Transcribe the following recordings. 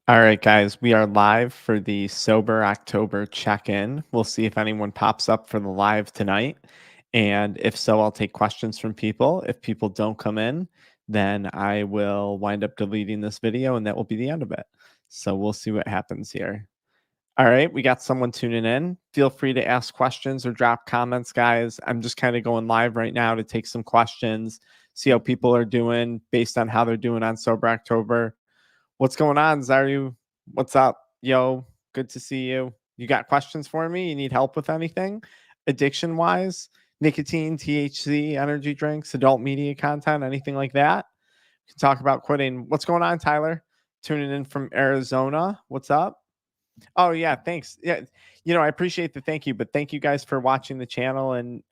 All right, guys, we are live for the Sober October check-in. We'll see if anyone pops up for the live tonight. And if so, I'll take questions from people. If people don't come in, then I will wind up deleting this video and that will be the end of it. So we'll see what happens here. All right, we got someone tuning in. Feel free to ask questions or drop comments, guys. I'm just kind of going live right now to take some questions, see how people are doing based on how they're doing on Sober October. What's going on, Zaru? What's up? Yo, good to see you. You got questions for me? You need help with anything? Addiction wise, nicotine, THC, energy drinks, adult media content, anything like that? We can talk about quitting. What's going on, Tyler? Tuning in from Arizona. What's up? Oh yeah, thanks. Yeah, I appreciate the thank you, but thank you guys for watching the channel and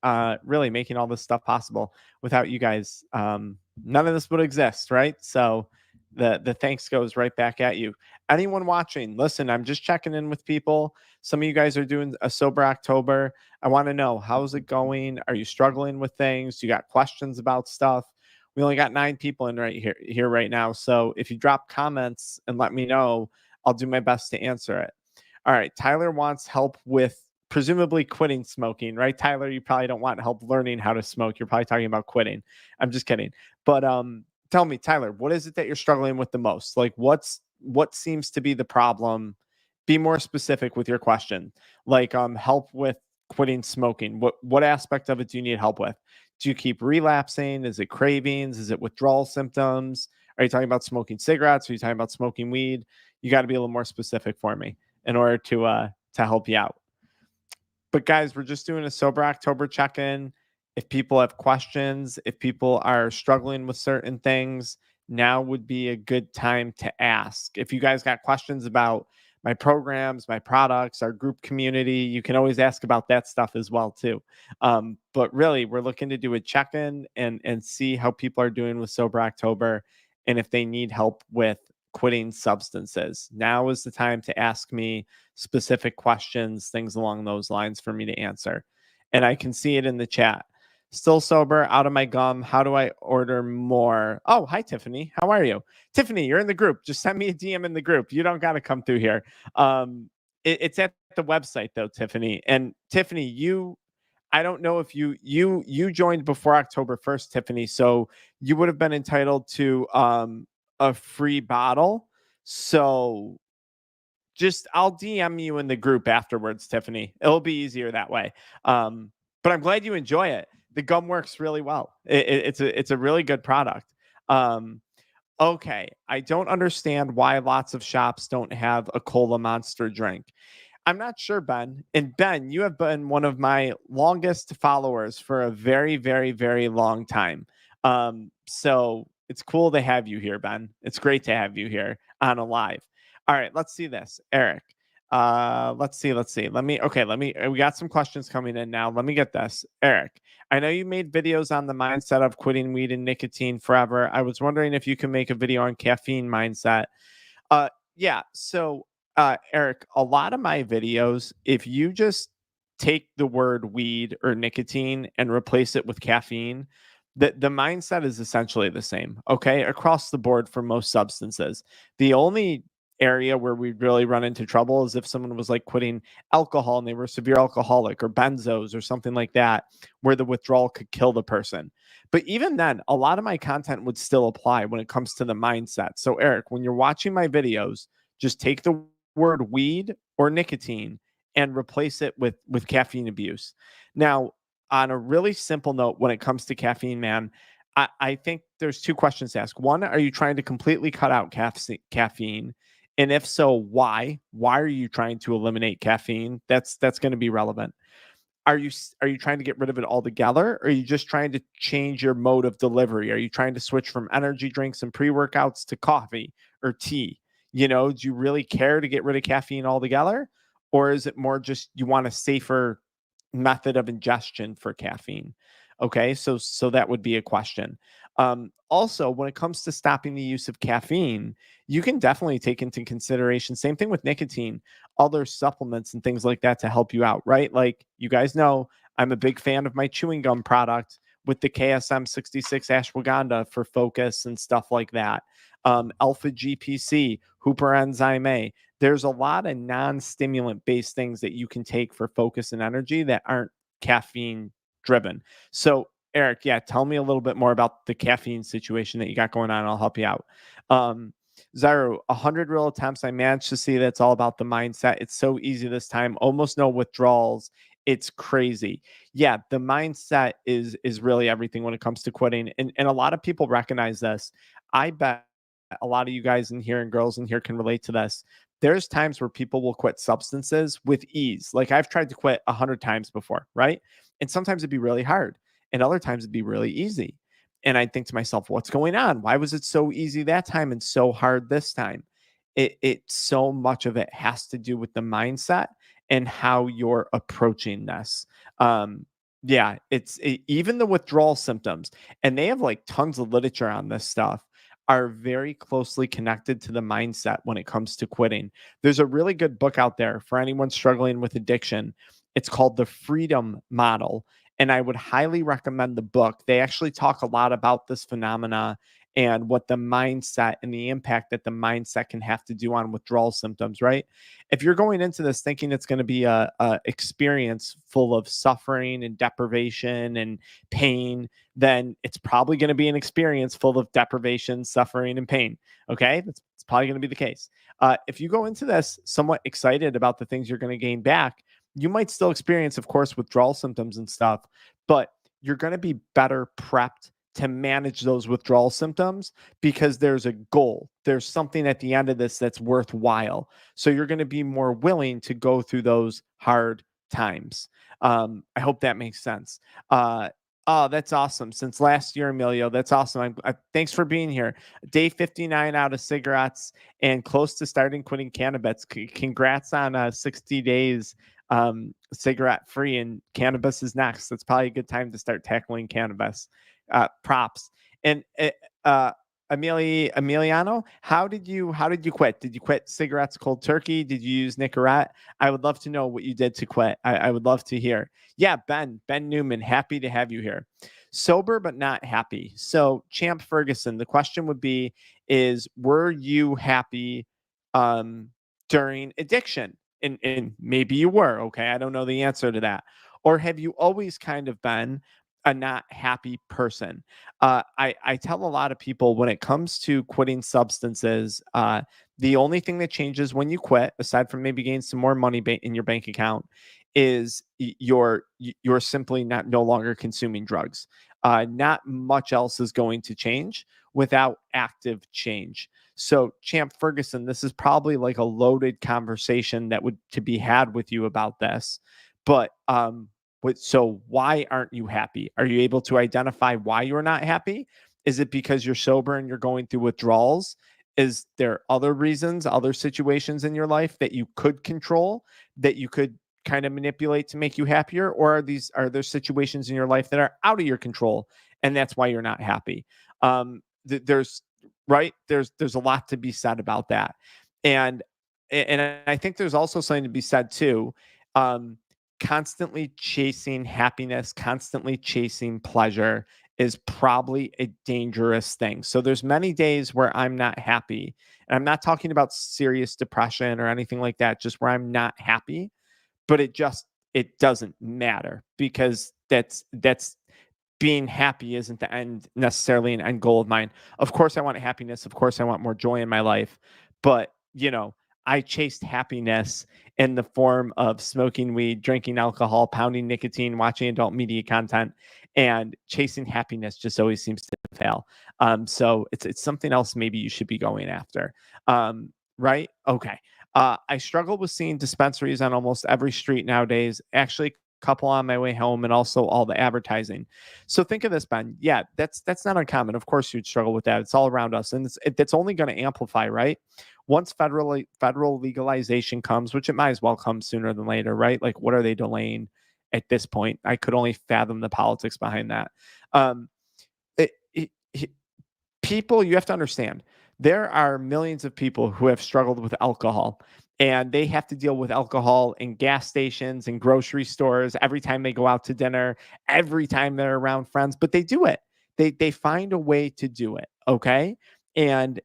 really making all this stuff possible. Without you guys, none of this would exist, right? So the thanks goes right back at you. Anyone watching, listen, I'm just checking in with people. Some of you guys are doing a sober October. I want to know, how's it going? Are you struggling with things? You got questions about stuff? We only got 9 people in here right now. So if you drop comments and let me know, I'll do my best to answer it. All right. Tyler wants help with presumably quitting smoking, right? Tyler, you probably don't want help learning how to smoke. You're probably talking about quitting. I'm just kidding. But tell me, Tyler, what is it that you're struggling with the most? Like what seems to be the problem? Be more specific with your question. Like help with quitting smoking. What aspect of it do you need help with? Do you keep relapsing? Is it cravings? Is it withdrawal symptoms? Are you talking about smoking cigarettes? Are you talking about smoking weed? You got to be a little more specific for me in order to help you out. But guys, we're just doing a sober October check-in. If people have questions, if people are struggling with certain things, now would be a good time to ask. If you guys got questions about my programs, my products, our group community, you can always ask about that stuff as well too. But really, we're looking to do a check-in and see how people are doing with sober October and if they need help with quitting substances. Now is the time to ask me specific questions, things along those lines for me to answer. And I can see it in the chat. Still sober, out of my gum. How do I order more? Oh, hi, Tiffany. How are you? Tiffany, you're in the group. Just send me a DM in the group. You don't got to come through here. It's at the website though, Tiffany. And Tiffany, I don't know if you joined before October 1st, Tiffany. So you would have been entitled to a free bottle. So just I'll DM you in the group afterwards, Tiffany. It'll be easier that way. But I'm glad you enjoy it. The gum works really well. It's a really good product. Um, okay, I don't understand why lots of shops don't have a Cola Monster drink. I'm not sure, Ben. And Ben, you have been one of my longest followers for a very, very, very long time. So it's cool to have you here, Ben. It's great to have you here on a live. All right, let's see this. Eric. Let's see. We got some questions coming in now. Let me get this. Eric, I know you made videos on the mindset of quitting weed and nicotine forever. I was wondering if you can make a video on caffeine mindset. Yeah. So, Eric, a lot of my videos, if you just take the word weed or nicotine and replace it with caffeine, the mindset is essentially the same. Okay, across the board for most substances. The only area where we really run into trouble is if someone was like quitting alcohol and they were a severe alcoholic or benzos or something like that, where the withdrawal could kill the person. But even then, a lot of my content would still apply when it comes to the mindset. So, Eric, when you're watching my videos, just take the word weed or nicotine and replace it with caffeine abuse. Now, on a really simple note, when it comes to caffeine, man, I think there's 2 questions to ask. One, are you trying to completely cut out caffeine? And if so, why? Why are you trying to eliminate caffeine? That's going to be relevant. Are you trying to get rid of it altogether, or are you just trying to change your mode of delivery? Are you trying to switch from energy drinks and pre-workouts to coffee or tea? Do you really care to get rid of caffeine altogether, or is it more just you want a safer method of ingestion for caffeine? Okay, so that would be a question. Also, when it comes to stopping the use of caffeine, you can definitely take into consideration, same thing with nicotine, other supplements and things like that to help you out, right? Like you guys know, I'm a big fan of my chewing gum product, with the KSM 66 ashwagandha for focus and stuff like that. Alpha GPC, Hooper enzyme A. There's a lot of non-stimulant based things that you can take for focus and energy that aren't caffeine driven. So Eric, yeah, tell me a little bit more about the caffeine situation that you got going on. I'll help you out. Zyro, 100 real attempts. I managed to see that's all about the mindset. It's so easy this time. Almost no withdrawals. It's crazy. Yeah, the mindset is really everything when it comes to quitting. And a lot of people recognize this. I bet a lot of you guys in here and girls in here can relate to this. There's times where people will quit substances with ease. Like I've tried to quit 100 times before, right? And sometimes it'd be really hard, and other times it'd be really easy. And I think to myself, what's going on? Why was it so easy that time and so hard this time? It so much of it has to do with the mindset and how you're approaching this. Yeah, even the withdrawal symptoms, and they have like tons of literature on this stuff, are very closely connected to the mindset when it comes to quitting. There's a really good book out there for anyone struggling with addiction. It's called The Freedom Model, and I would highly recommend the book. They actually talk a lot about this phenomena and what the mindset and the impact that the mindset can have to do on withdrawal symptoms, right? If you're going into this thinking it's going to be a experience full of suffering and deprivation and pain, then it's probably going to be an experience full of deprivation, suffering, and pain. Okay, that's probably going to be the case. If you go into this somewhat excited about the things you're going to gain back, you might still experience, of course, withdrawal symptoms and stuff, but you're going to be better prepped to manage those withdrawal symptoms because there's a goal. There's something at the end of this that's worthwhile. So you're going to be more willing to go through those hard times. I hope that makes sense. Oh, that's awesome. Since last year, Emilio, that's awesome. Thanks for being here. Day 59 out of cigarettes and close to starting quitting cannabis. Congrats on 60 days cigarette free, and cannabis is next. That's probably a good time to start tackling cannabis. Props. And Emiliano, how did you quit? Did you quit cigarettes cold turkey? Did you use Nicorette? I would love to know what you did to quit. I would love to hear. Yeah, Ben Newman, happy to have you here. Sober but not happy. So Champ Ferguson, the question would be is were you happy during addiction? And maybe you were, okay? I don't know the answer to that. Or have you always kind of been a not happy person? I tell a lot of people when it comes to quitting substances, the only thing that changes when you quit, aside from maybe getting some more money in your bank account, is you're simply not no longer consuming drugs. Not much else is going to change without active change. So, Champ Ferguson, this is probably like a loaded conversation that would to be had with you about this. But so why aren't you happy? Are you able to identify why you're not happy? Is it because you're sober and you're going through withdrawals? Is there other reasons, other situations in your life that you could control, that you could kind of manipulate to make you happier? Or are there situations in your life that are out of your control and that's why you're not happy? There's right there's a lot to be said about that. And I think there's also something to be said too. Constantly chasing happiness, constantly chasing pleasure is probably a dangerous thing. So there's many days where I'm not happy. And I'm not talking about serious depression or anything like that, just where I'm not happy, but it doesn't matter because that's being happy isn't the end necessarily an end goal of mine. Of course I want happiness, of course I want more joy in my life, but I chased happiness in the form of smoking weed, drinking alcohol, pounding nicotine, watching adult media content, and chasing happiness just always seems to fail. So it's something else maybe you should be going after. Right? Okay. I struggle with seeing dispensaries on almost every street nowadays. Actually, couple on my way home, and also all the advertising. So think of this, Ben. Yeah, that's not uncommon. Of course, you'd struggle with that. It's all around us, and it's only going to amplify, right? Once federal legalization comes, which it might as well come sooner than later, right? Like, what are they delaying at this point? I could only fathom the politics behind that. Um, it, it, it- People, you have to understand, there are millions of people who have struggled with alcohol. and they have to deal with alcohol in gas stations and grocery stores every time they go out to dinner, every time they're around friends, but they do it. They find a way to do it, okay? And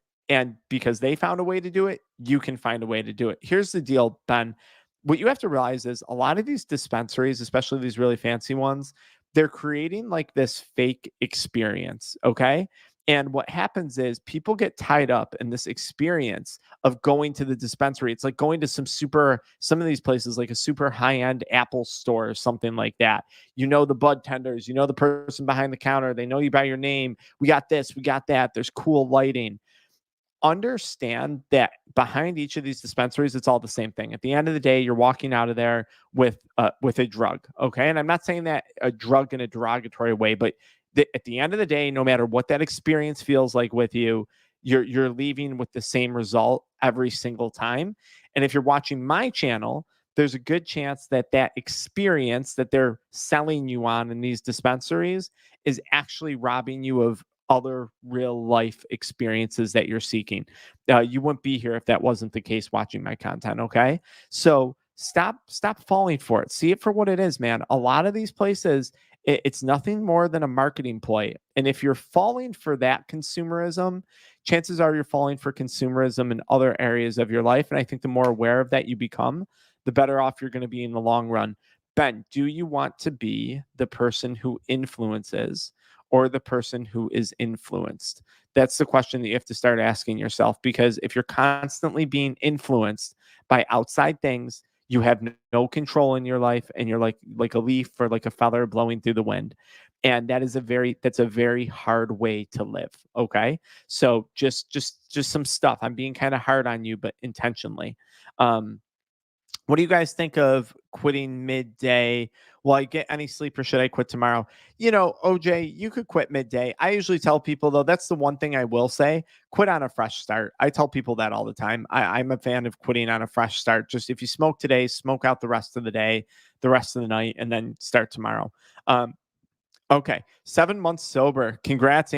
because they found a way to do it, you can find a way to do it. Here's the deal, Ben. What you have to realize is a lot of these dispensaries, especially these really fancy ones, they're creating like this fake experience, okay? And what happens is people get tied up in this experience of going to the dispensary. It's like going to some of these places, like a super high end Apple store or something like that. You know, the bud tenders, you know, the person behind the counter, they know you by your name. We got this, we got that. There's cool lighting. Understand that behind each of these dispensaries, it's all the same thing. At the end of the day, you're walking out of there with a drug. Okay. And I'm not saying that a drug in a derogatory way, but at the end of the day, no matter what that experience feels like with you, you're leaving with the same result every single time. And if you're watching my channel, there's a good chance that that experience that they're selling you on in these dispensaries is actually robbing you of other real life experiences that you're seeking. You wouldn't be here if that wasn't the case watching my content. Okay. So stop falling for it. See it for what it is, man. A lot of these places, it's nothing more than a marketing ploy. And if you're falling for that consumerism, chances are you're falling for consumerism in other areas of your life. And I think the more aware of that you become, the better off you're going to be in the long run. Ben, do you want to be the person who influences or the person who is influenced? That's the question that you have to start asking yourself, because if you're constantly being influenced by outside things, you have no control in your life, and you're like a leaf or like a feather blowing through the wind. And that's a very hard way to live. Okay. So just some stuff. I'm being kind of hard on you, but intentionally. Um, what do you guys think of quitting midday? Will I get any sleep or should I quit tomorrow? You know, OJ, you could quit midday. I usually tell people, though, that's the one thing I will say: quit on a fresh start. I tell people that all the time. I'm a fan of quitting on a fresh start. Just if you smoke today, smoke out the rest of the day, the rest of the night, and then start tomorrow. Um, Okay, 7 months sober. Congrats,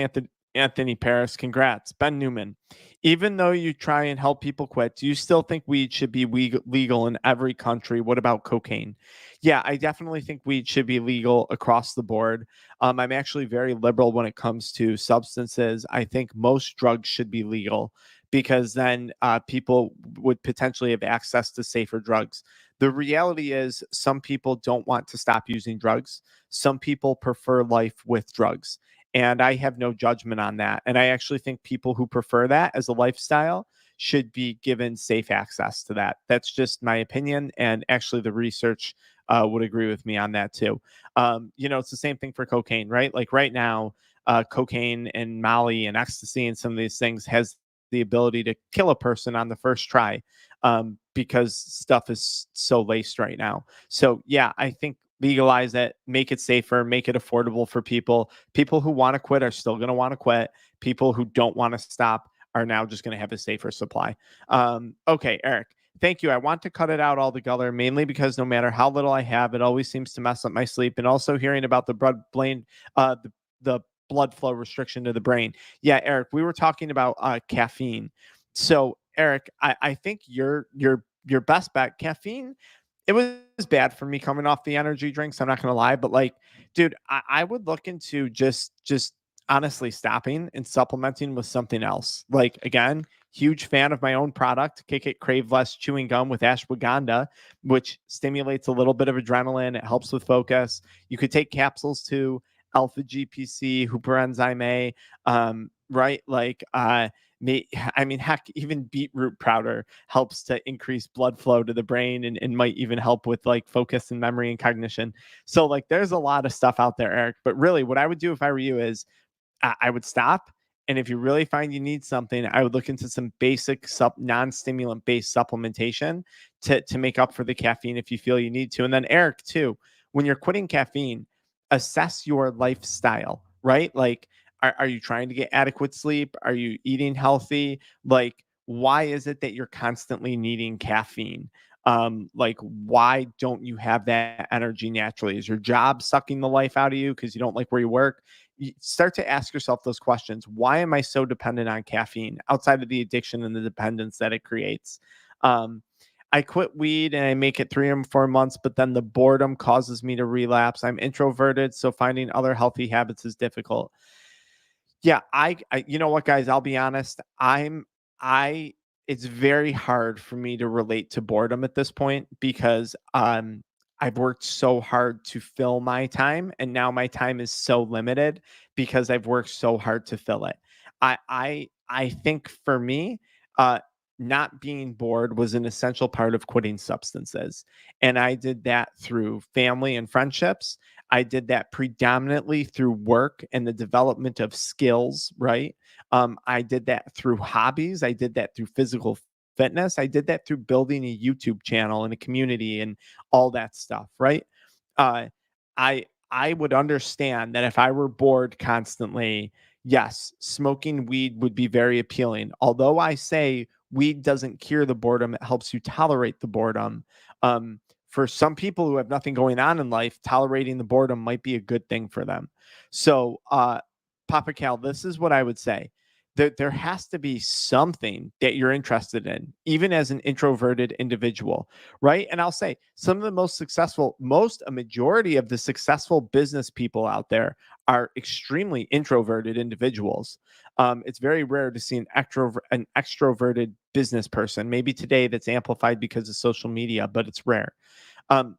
Anthony Paris. Congrats, Ben Newman. Even though you try and help people quit, do you still think weed should be legal in every country? What about cocaine? Yeah, I definitely think weed should be legal across the board. I'm actually very liberal when it comes to substances. I think most drugs should be legal because then people would potentially have access to safer drugs. The reality is, some people don't want to stop using drugs. Some people prefer life with drugs. And I have no judgment on that. And I actually think people who prefer that as a lifestyle should be given safe access to that. That's just my opinion. And actually, the research would agree with me on that too. You know, it's the same thing for cocaine, right? Like right now, cocaine and Molly and ecstasy and some of these things has the ability to kill a person on the first try, because stuff is so laced right now. So, yeah, I think legalize it, make it safer, make it affordable for people. People who want to quit are still going to want to quit. People who don't want to stop are now just going to have a safer supply. Okay, Eric, thank you. I want to cut it out altogether, mainly because no matter how little I have, it always seems to mess up my sleep. And also hearing about the the blood flow restriction to the brain. Yeah, Eric, we were talking about caffeine. So, Eric, I think your best bet, caffeine, it was bad for me coming off the energy drinks. I'm not gonna lie, but like, dude, I would look into just honestly stopping and supplementing with something else. Like again, huge fan of my own product, Kick It Crave Less chewing gum with ashwagandha, which stimulates a little bit of adrenaline. It helps with focus. You could take capsules too, alpha GPC, Enzyme A, right? Like I mean, heck, even beetroot powder helps to increase blood flow to the brain and might even help with like focus and memory and cognition. So, like, there's a lot of stuff out there, Eric. But really, what I would do if I were you is I would stop. And if you really find you need something, I would look into some basic non-stimulant based supplementation to make up for the caffeine if you feel you need to. And then, Eric, too, when you're quitting caffeine, assess your lifestyle, right? Like, are you trying to get adequate sleep? Are you eating healthy? Like, why is it that you're constantly needing caffeine? Like, why don't you have that energy naturally? Is your job sucking the life out of you because you don't like where you work? You start to ask yourself those questions. Why am I so dependent on caffeine outside of the addiction and the dependence that it creates? Um, I quit weed and I make it 3 or 4 months, but then the boredom causes me to relapse. I'm introverted, so finding other healthy habits is difficult. Yeah, you know what, guys, I'll be honest. I It's very hard for me to relate to boredom at this point because I've worked so hard to fill my time and now my time is so limited because I've worked so hard to fill it. I think for me, uh not being bored was an essential part of quitting substances. And I did that through family and friendships. I did that predominantly through work and the development of skills, right? I did that through hobbies. I did that through physical fitness. I did that through building a YouTube channel and a community and all that stuff, right? Uh, I would understand that if I were bored constantly, yes, smoking weed would be very appealing. Although I say weed doesn't cure the boredom, it helps you tolerate the boredom. For some people who have nothing going on in life, tolerating the boredom might be a good thing for them. So, Papa Cal, this is what I would say. There has to be something that you're interested in, even as an introverted individual, right? And I'll say some of the most successful, a majority of the successful business people out there are extremely introverted individuals. It's very rare to see an extroverted business person. Maybe today that's amplified because of social media, but it's rare.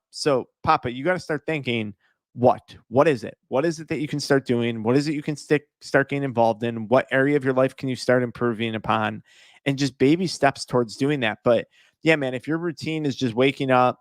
So Papa, you got to start thinking, what is it? What is it that you can start doing? What is it you can start getting involved in? What area of your life can you start improving upon? And just baby steps towards doing that. But yeah, man, if your routine is just waking up,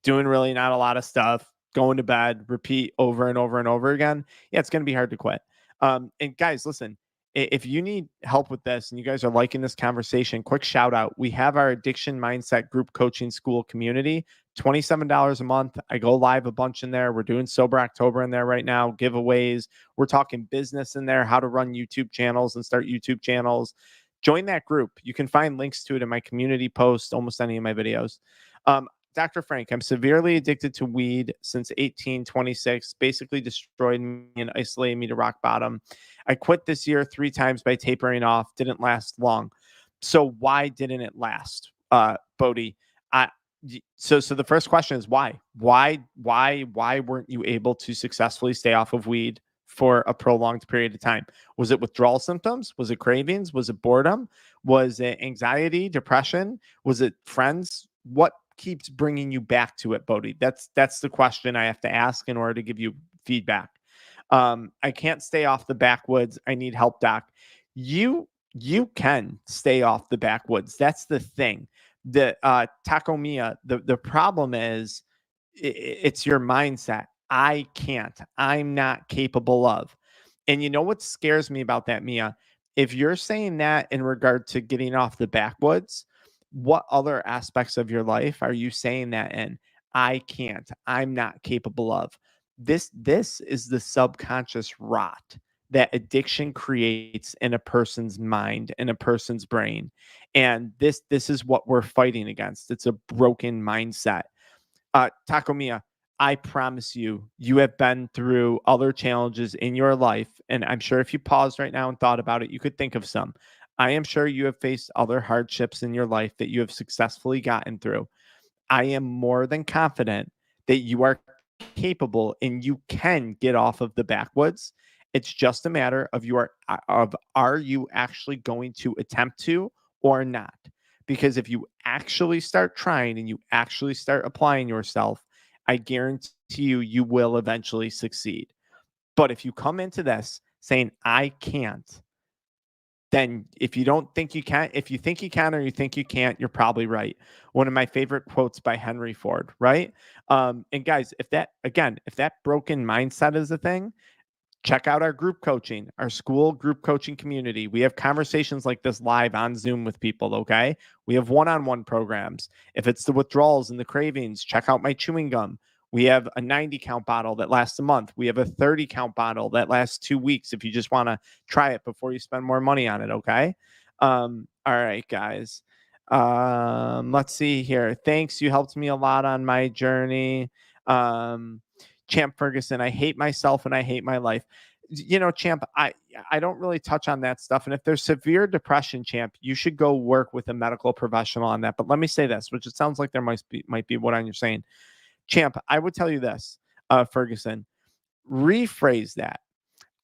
doing really not a lot of stuff, going to bed, repeat over and over and over again, yeah, it's going to be hard to quit. And guys, listen, if you need help with this and you guys are liking this conversation, quick shout out. We have our addiction mindset group coaching school community, $27 a month. I go live a bunch in there. We're doing Sober October in there right now, giveaways. We're talking business in there, how to run YouTube channels and start YouTube channels. Join that group. You can find links to it in my community post, almost any of my videos. Dr. Frank, I'm severely addicted to weed since 1826, basically destroyed me and isolated me to rock bottom. I quit this year 3 times by tapering off, didn't last long. So why didn't it last? Bodhi, I, so the first question is why? Why weren't you able to successfully stay off of weed for a prolonged period of time? Was it withdrawal symptoms? Was it cravings? Was it boredom? Was it anxiety, depression? Was it friends? What keeps bringing you back to it, Bodhi? That's the question I have to ask in order to give you feedback. I can't stay off the backwoods. I need help, doc. You can stay off the backwoods. That's the thing. The Takomiya, the problem is it's your mindset. I can't. I'm not capable of. And you know what scares me about that, Mia? If you're saying that in regard to getting off the backwoods, what other aspects of your life are you saying that in? I can't. I'm not capable of. This is the subconscious rot that addiction creates in a person's mind, in a person's brain. And this is what we're fighting against. It's a broken mindset. Takomiya, I promise you, you have been through other challenges in your life. And I'm sure if you paused right now and thought about it, you could think of some. I am sure you have faced other hardships in your life that you have successfully gotten through. I am more than confident that you are capable and you can get off of the backwoods. It's just a matter of are you actually going to attempt to or not? Because if you actually start trying and you actually start applying yourself, I guarantee you will eventually succeed. But if you come into this saying I can't, then if you don't think you can, if you think you can or you think you can't, you're probably right. One of my favorite quotes by Henry Ford, right? And guys, if that broken mindset is a thing, check out our group coaching, our school group coaching community. We have conversations like this live on Zoom with people, okay? We have one-on-one programs. If it's the withdrawals and the cravings, check out my chewing gum. We have a 90 count bottle that lasts a month. We have a 30 count bottle that lasts 2 weeks if you just want to try it before you spend more money on it, okay? All right, guys. Let's see here. Thanks. You helped me a lot on my journey. Champ Ferguson, I hate myself and I hate my life. Champ, I don't really touch on that stuff. And if there's severe depression, Champ, you should go work with a medical professional on that. But let me say this, which it sounds like there might be what you're saying. Champ, I would tell you this, Ferguson, rephrase that.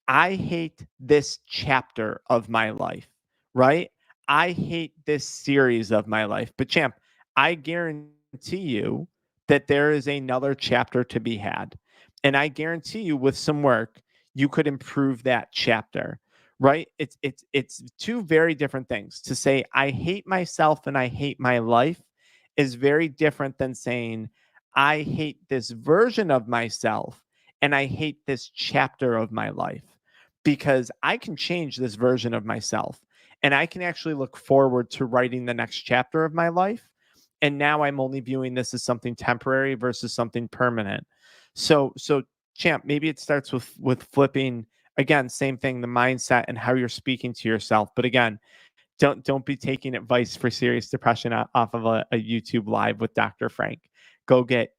I hate this chapter of my life, right? I hate this series of my life. But champ, I guarantee you that there is another chapter to be had. And I guarantee you with some work, you could improve that chapter, right? It's two very different things. To say I hate myself and I hate my life is very different than saying I hate this version of myself and I hate this chapter of my life, because I can change this version of myself and I can actually look forward to writing the next chapter of my life. And now I'm only viewing this as something temporary versus something permanent. So champ, maybe it starts with flipping, again, same thing, the mindset and how you're speaking to yourself. But again, don't be taking advice for serious depression off of a YouTube live with Dr. Frank. Go get,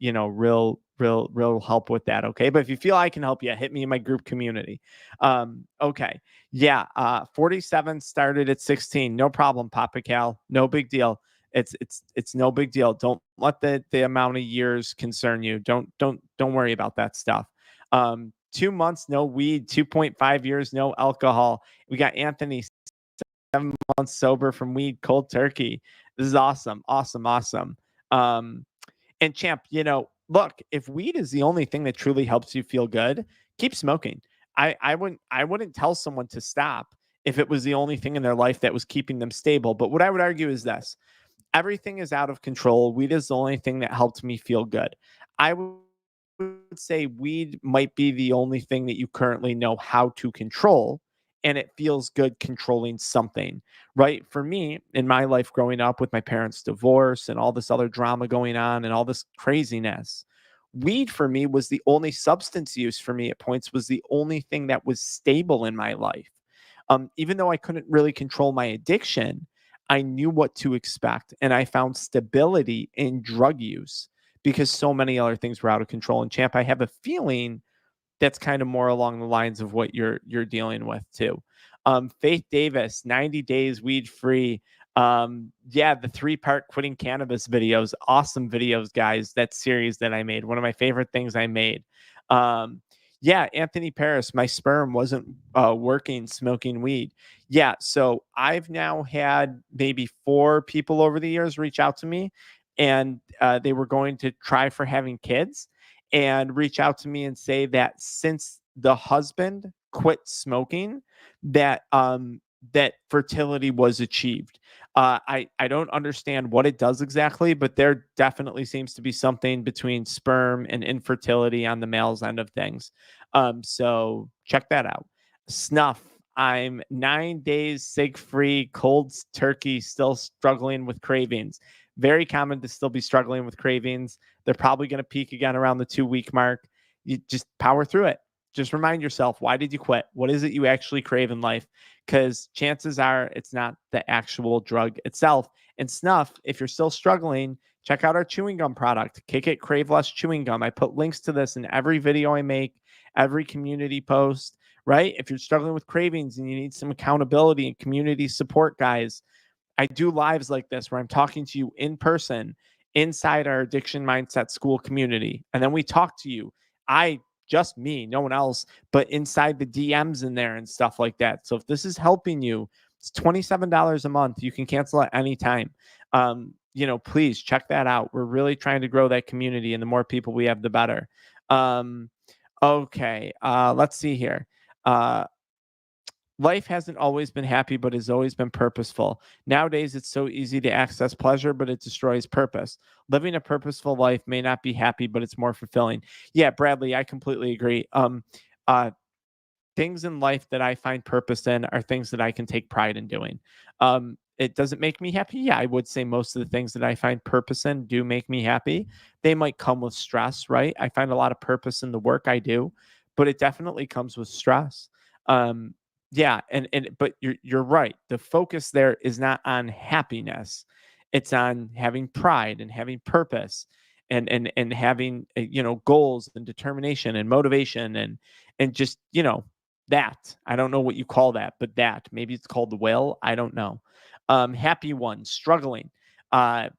real help with that. Okay. But if you feel I can help you, hit me in my group community. Okay. Yeah. 47 started at 16. No problem, Papa Cal. No big deal. It's no big deal. Don't let the amount of years concern you. Don't worry about that stuff. 2 months, no weed, 2.5 years, no alcohol. We got Anthony, 7 months sober from weed, cold turkey. This is awesome. Awesome. Awesome. And champ, look, if weed is the only thing that truly helps you feel good, keep smoking. I wouldn't tell someone to stop if it was the only thing in their life that was keeping them stable. But what I would argue is this: everything is out of control. Weed is the only thing that helped me feel good. I would say weed might be the only thing that you currently know how to control, and it feels good controlling something, right? For me, in my life growing up with my parents' divorce and all this other drama going on and all this craziness, weed for me was the only substance use for me at points, was the only thing that was stable in my life. Even though I couldn't really control my addiction, I knew what to expect, and I found stability in drug use because so many other things were out of control. And champ, I have a feeling that's kind of more along the lines of what you're dealing with too. Faith Davis, 90 days weed free. Yeah, the 3-part quitting cannabis videos, awesome videos, guys. That series that I made, one of my favorite things I made. Yeah, Anthony Paris, my sperm wasn't working smoking weed. Yeah, so I've now had maybe 4 people over the years reach out to me, and they were going to try for having kids and reach out to me and say that since the husband quit smoking, that fertility was achieved. I don't understand what it does exactly, but there definitely seems to be something between sperm and infertility on the male's end of things. So check that out. Snuff. I'm 9 days cig free, cold turkey, still struggling with cravings. Very common to still be struggling with cravings. They're probably going to peak again around the 2-week mark. You just power through it. Just remind yourself, why did you quit? What is it you actually crave in life? Because chances are it's not the actual drug itself. And snuff, if you're still struggling, check out our chewing gum product, Kick It Crave Less Chewing Gum. I put links to this in every video I make, every community post, right? If you're struggling with cravings and you need some accountability and community support, guys, I do lives like this where I'm talking to you in person inside our addiction mindset school community. And then we talk to you. Just me, no one else, but inside the DMs in there and stuff like that. So if this is helping you, it's $27 a month. You can cancel at any time. Please check that out. We're really trying to grow that community, and the more people we have, the better. Okay. Let's see here. Life hasn't always been happy, but has always been purposeful. Nowadays, it's so easy to access pleasure, but it destroys purpose. Living a purposeful life may not be happy, but it's more fulfilling. Yeah, Bradley, I completely agree. Uh, Things in life that I find purpose in are things that I can take pride in doing. It doesn't make me happy. Yeah, I would say most of the things that I find purpose in do make me happy. They might come with stress, right? I find a lot of purpose in the work I do, but it definitely comes with stress. Um, yeah, and but you're right. The focus there is not on happiness. It's on having pride and having purpose and having goals and determination and motivation and just That. I don't know what you call that, but that. Maybe it's called the will. I don't know. Happy one, struggling. Uh,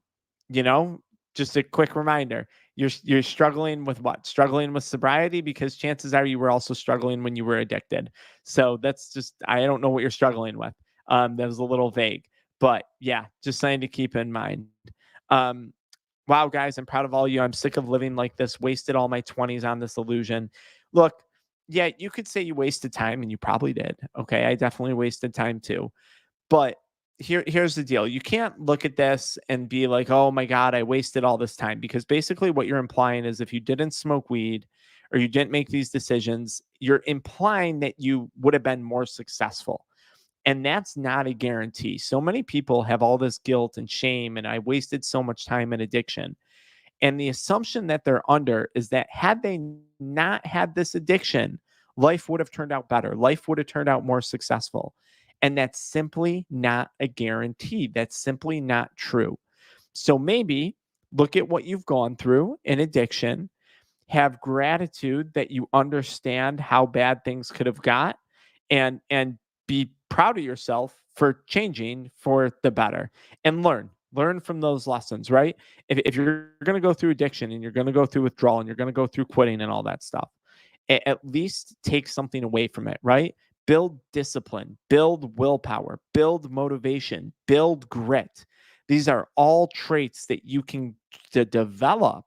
you know, just a quick reminder. You're struggling with what? Struggling with sobriety because chances are you were also struggling when you were addicted. So that's just I don't know what you're struggling with. That was a little vague. But yeah, just something to keep in mind. Um, wow, guys, I'm proud of all of you. I'm sick of living like this, wasted all my 20s on this illusion. Look, yeah, you could say you wasted time, and you probably did. Okay. I definitely wasted time too. But here's the deal. You can't look at this and be like, "Oh my god, I wasted all this time." Because basically what you're implying is if you didn't smoke weed or you didn't make these decisions, you're implying that you would have been more successful. And that's not a guarantee. So many people have all this guilt and shame and I wasted so much time in addiction. And the assumption that they're under is that had they not had this addiction, life would have turned out better. Life would have turned out more successful. And that's simply not a guarantee. That's simply not true. So maybe look at what you've gone through in addiction, have gratitude that you understand how bad things could have got, and be proud of yourself for changing for the better, and learn from those lessons, right? If you're going to go through addiction and you're going to go through withdrawal and you're going to go through quitting and all that stuff, at least take something away from it, right? Build discipline, build willpower, build motivation, build grit. These are all traits that you can develop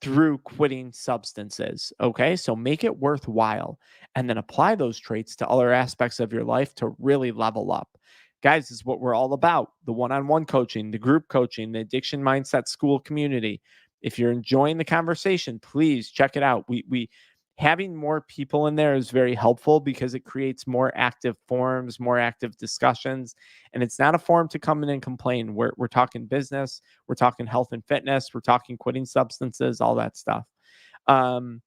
through quitting substances. Okay. So make it worthwhile and then apply those traits to other aspects of your life to really level up. Guys, this is what we're all about: the one on one coaching, the group coaching, the addiction mindset school community. If you're enjoying the conversation, please check it out. We having more people in there is very helpful because it creates more active forums, more active discussions. And it's not a forum to come in and complain. We're talking business, we're talking health and fitness, we're talking quitting substances, all that stuff. Um,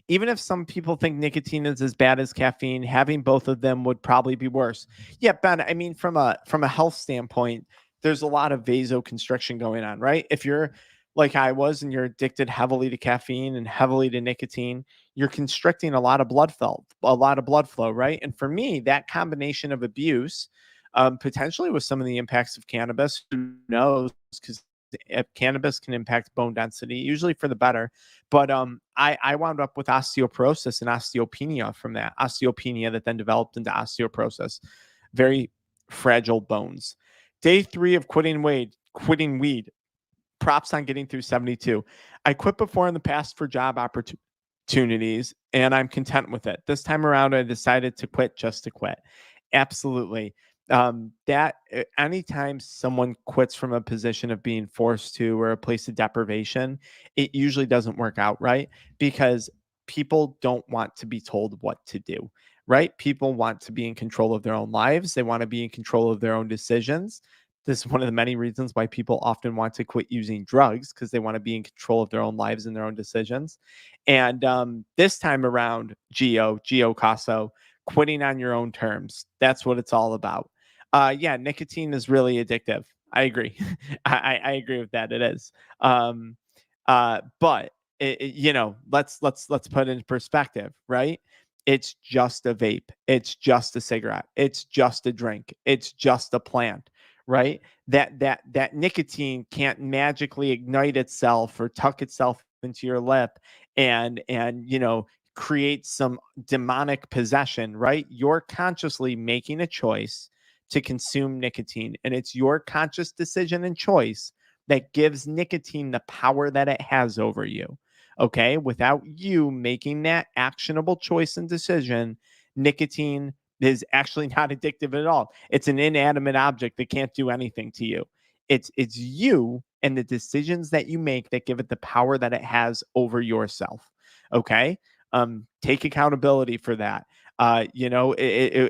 Even if some people think nicotine is as bad as caffeine, having both of them would probably be worse. Yeah, Ben, I mean, from a health standpoint, there's a lot of vasoconstriction going on, right? If you're like I was and you're addicted heavily to caffeine and heavily to nicotine, you're constricting a lot of blood flow, right? And for me, that combination of abuse, potentially with some of the impacts of cannabis, who knows? Because cannabis can impact bone density, usually for the better. But I wound up with osteoporosis and osteopenia from that osteopenia that then developed into osteoporosis. Very fragile bones. Day 3 of quitting weed. Props on getting through 72. I quit before in the past for job opportunities, and I'm content with it. This time around, I decided to quit just to quit. Absolutely. That anytime someone quits from a position of being forced to or a place of deprivation, it usually doesn't work out, right? Because people don't want to be told what to do, right? People want to be in control of their own lives. They want to be in control of their own decisions. This is one of the many reasons why people often want to quit using drugs, because they want to be in control of their own lives and their own decisions. And this time around, Gio Caso, quitting on your own terms. That's what it's all about. Yeah, nicotine is really addictive. I agree. I agree with that. It is. But let's put it into perspective, right? It's just a vape. It's just a cigarette. It's just a drink. It's just a plant, right? That nicotine can't magically ignite itself or tuck itself into your lip and create some demonic possession, right? You're consciously making a choice to consume nicotine, and it's your conscious decision and choice that gives nicotine the power that it has over you. Okay. Without you making that actionable choice and decision, nicotine is actually not addictive at all. It's an inanimate object that can't do anything to you. It's you and the decisions that you make that give it the power that it has over yourself. Okay. Take accountability for that. I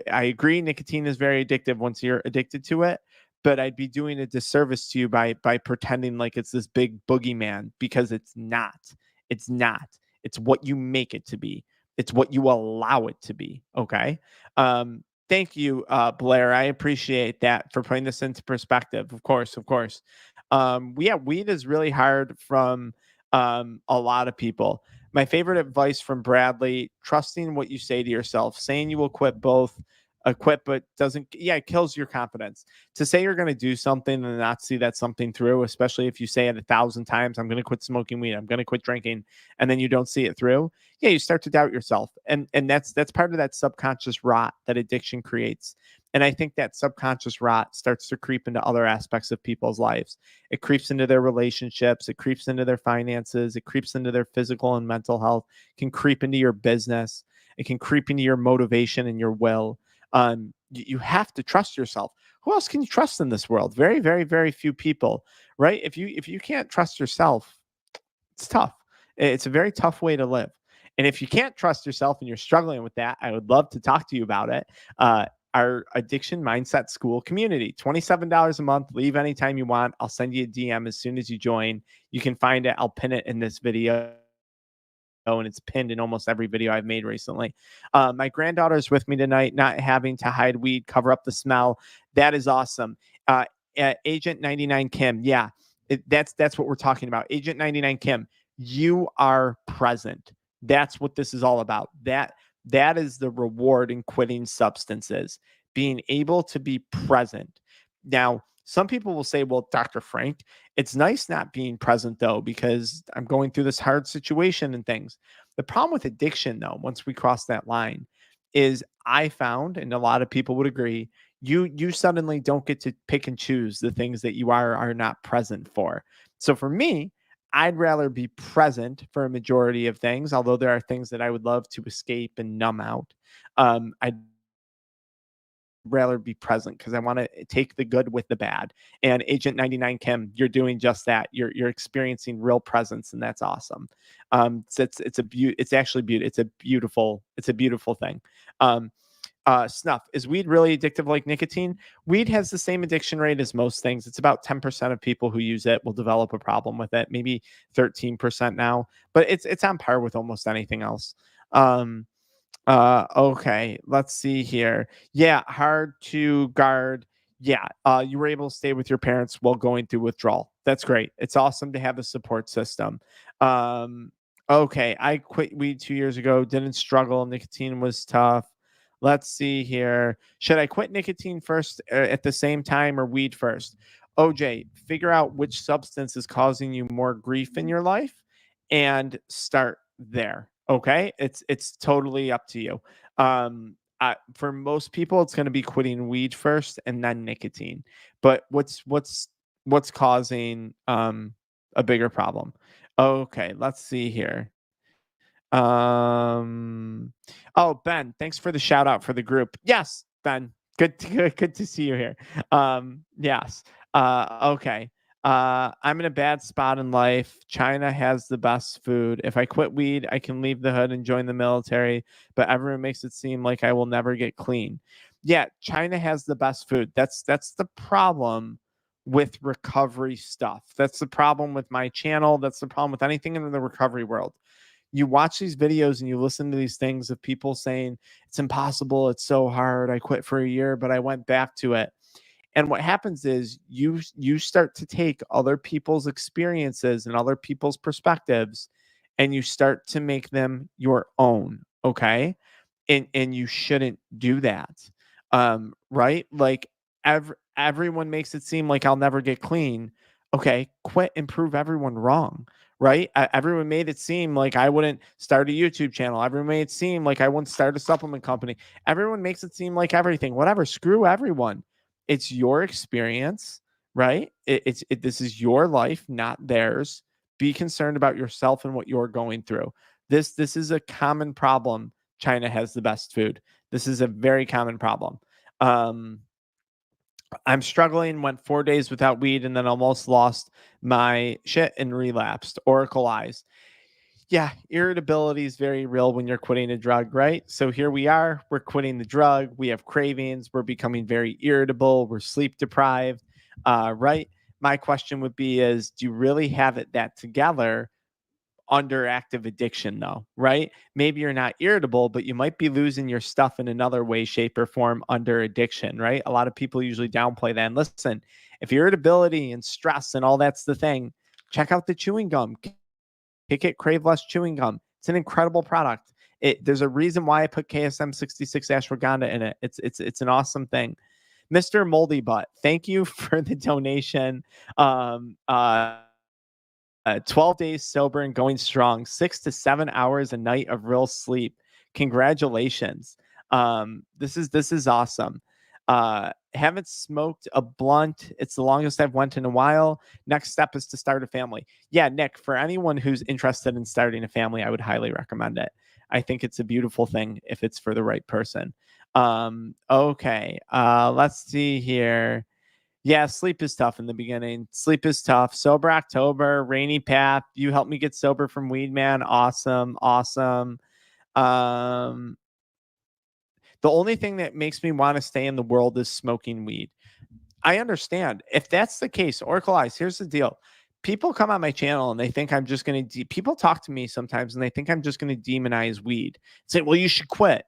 agree. Nicotine is very addictive once you're addicted to it, but I'd be doing a disservice to you by pretending like it's this big boogeyman, because it's not. It's not. It's what you make it to be. It's what you allow it to be. Okay. Thank you, Blair. I appreciate that for putting this into perspective. Of course, of course. Yeah, weed is really hard from a lot of people. My favorite advice from Bradley: trusting what you say to yourself, saying you will quit both. Quit, but doesn't, yeah, it kills your confidence. To say you're going to do something and not see that something through, especially if you say it 1,000 times, I'm going to quit smoking weed, I'm going to quit drinking, and then you don't see it through. Yeah, you start to doubt yourself. And that's part of that subconscious rot that addiction creates. And I think that subconscious rot starts to creep into other aspects of people's lives. It creeps into their relationships, it creeps into their finances, it creeps into their physical and mental health, it can creep into your business, it can creep into your motivation and your will. You have to trust yourself. Who else can you trust in this world? Very, very, very few people, right? If you can't trust yourself, it's tough. It's a very tough way to live. And if you can't trust yourself and you're struggling with that, I would love to talk to you about it. Our addiction mindset school community, $27 a month. Leave anytime you want. I'll send you a DM as soon as you join. You can find it. I'll pin it in this video, and it's pinned in almost every video I've made recently. My granddaughter's with me tonight, not having to hide weed, cover up the smell. That is awesome. Uh, Agent 99 Kim, yeah, that's what we're talking about. Agent 99 Kim, you are present. That's what this is all about. That is the reward in quitting substances, being able to be present. Now, some people will say, well, Dr. Frank, it's nice not being present though, because I'm going through this hard situation and things. The problem with addiction, though, once we cross that line, is I found, and a lot of people would agree, you suddenly don't get to pick and choose the things that you are not present for. So for me, I'd rather be present for a majority of things, although there are things that I would love to escape and numb out. I'd rather be present because I want to take the good with the bad. And Agent 99 Kim, you're doing just that. You're experiencing real presence, and that's awesome. It's actually beautiful. It's a beautiful thing. Snuff, is weed really addictive like nicotine? Weed has the same addiction rate as most things. It's about 10% of people who use it will develop a problem with it, maybe 13% now, but it's on par with almost anything else. Okay, let's see here. Yeah, hard to guard. Yeah, you were able to stay with your parents while going through withdrawal. That's great. It's awesome to have a support system. Um, okay, I quit weed 2 years ago. Didn't struggle. Nicotine was tough. Let's see here. Should I quit nicotine first at the same time or weed first? OJ, figure out which substance is causing you more grief in your life and start there. Okay, it's totally up to you. For most people, it's going to be quitting weed first and then nicotine. But what's causing a bigger problem? Okay, let's see here. Oh, Ben, thanks for the shout out for the group. Yes, Ben, good to see you here. Yes. Okay. I'm in a bad spot in life. China has the best food. If I quit weed, I can leave the hood and join the military, but everyone makes it seem like I will never get clean. Yeah, China has the best food. That's the problem with recovery stuff. That's the problem with my channel. That's the problem with anything in the recovery world. You watch these videos and you listen to these things of people saying it's impossible, it's so hard, I quit for a year but I went back to it. And what happens is you start to take other people's experiences and other people's perspectives and you start to make them your own. Okay, and you shouldn't do that. Right, like everyone makes it seem like I'll never get clean. Okay, quit and prove everyone wrong. Right, everyone made it seem like I wouldn't start a YouTube channel. Everyone made it seem like I wouldn't start a supplement company. Everyone makes it seem like everything, whatever, screw everyone. It's your experience, right? This is your life, not theirs. Be concerned about yourself and what you're going through. This is a common problem. China has the best food. This is a very common problem. Um, I'm struggling, went 4 days without weed, and then almost lost my shit and relapsed. Oracle eyes. Yeah, irritability is very real when you're quitting a drug, right? So here we are, we're quitting the drug, we have cravings, we're becoming very irritable, we're sleep deprived, right? My question would be is, do you really have it that together under active addiction though, right? Maybe you're not irritable, but you might be losing your stuff in another way, shape, or form under addiction, right? A lot of people usually downplay that. And listen, if irritability and stress and all that's the thing, check out the chewing gum. Kick it, crave less chewing gum. It's an incredible product. There's a reason why I put KSM 66 ashwagandha in it. It's an awesome thing. Mr. Moldy Butt, thank you for the donation. 12 days sober and going strong, 6 to 7 hours a night of real sleep. Congratulations. This is awesome. Haven't smoked a blunt. It's the longest I've went in a while. Next step is to start a family. Yeah, Nick, for anyone who's interested in starting a family, I would highly recommend it. I think it's a beautiful thing if it's for the right person. Okay. Let's see here. Yeah, sleep is tough in the beginning. Sleep is tough. Sober October, Rainy Path. You helped me get sober from weed, man. Awesome. Awesome. Um, the only thing that makes me want to stay in the world is smoking weed. I understand. If that's the case, Oracle Eyes, here's the deal. People come on my channel and they think I'm just going to, people talk to me sometimes and they think I'm just going to demonize weed. Say, well, you should quit.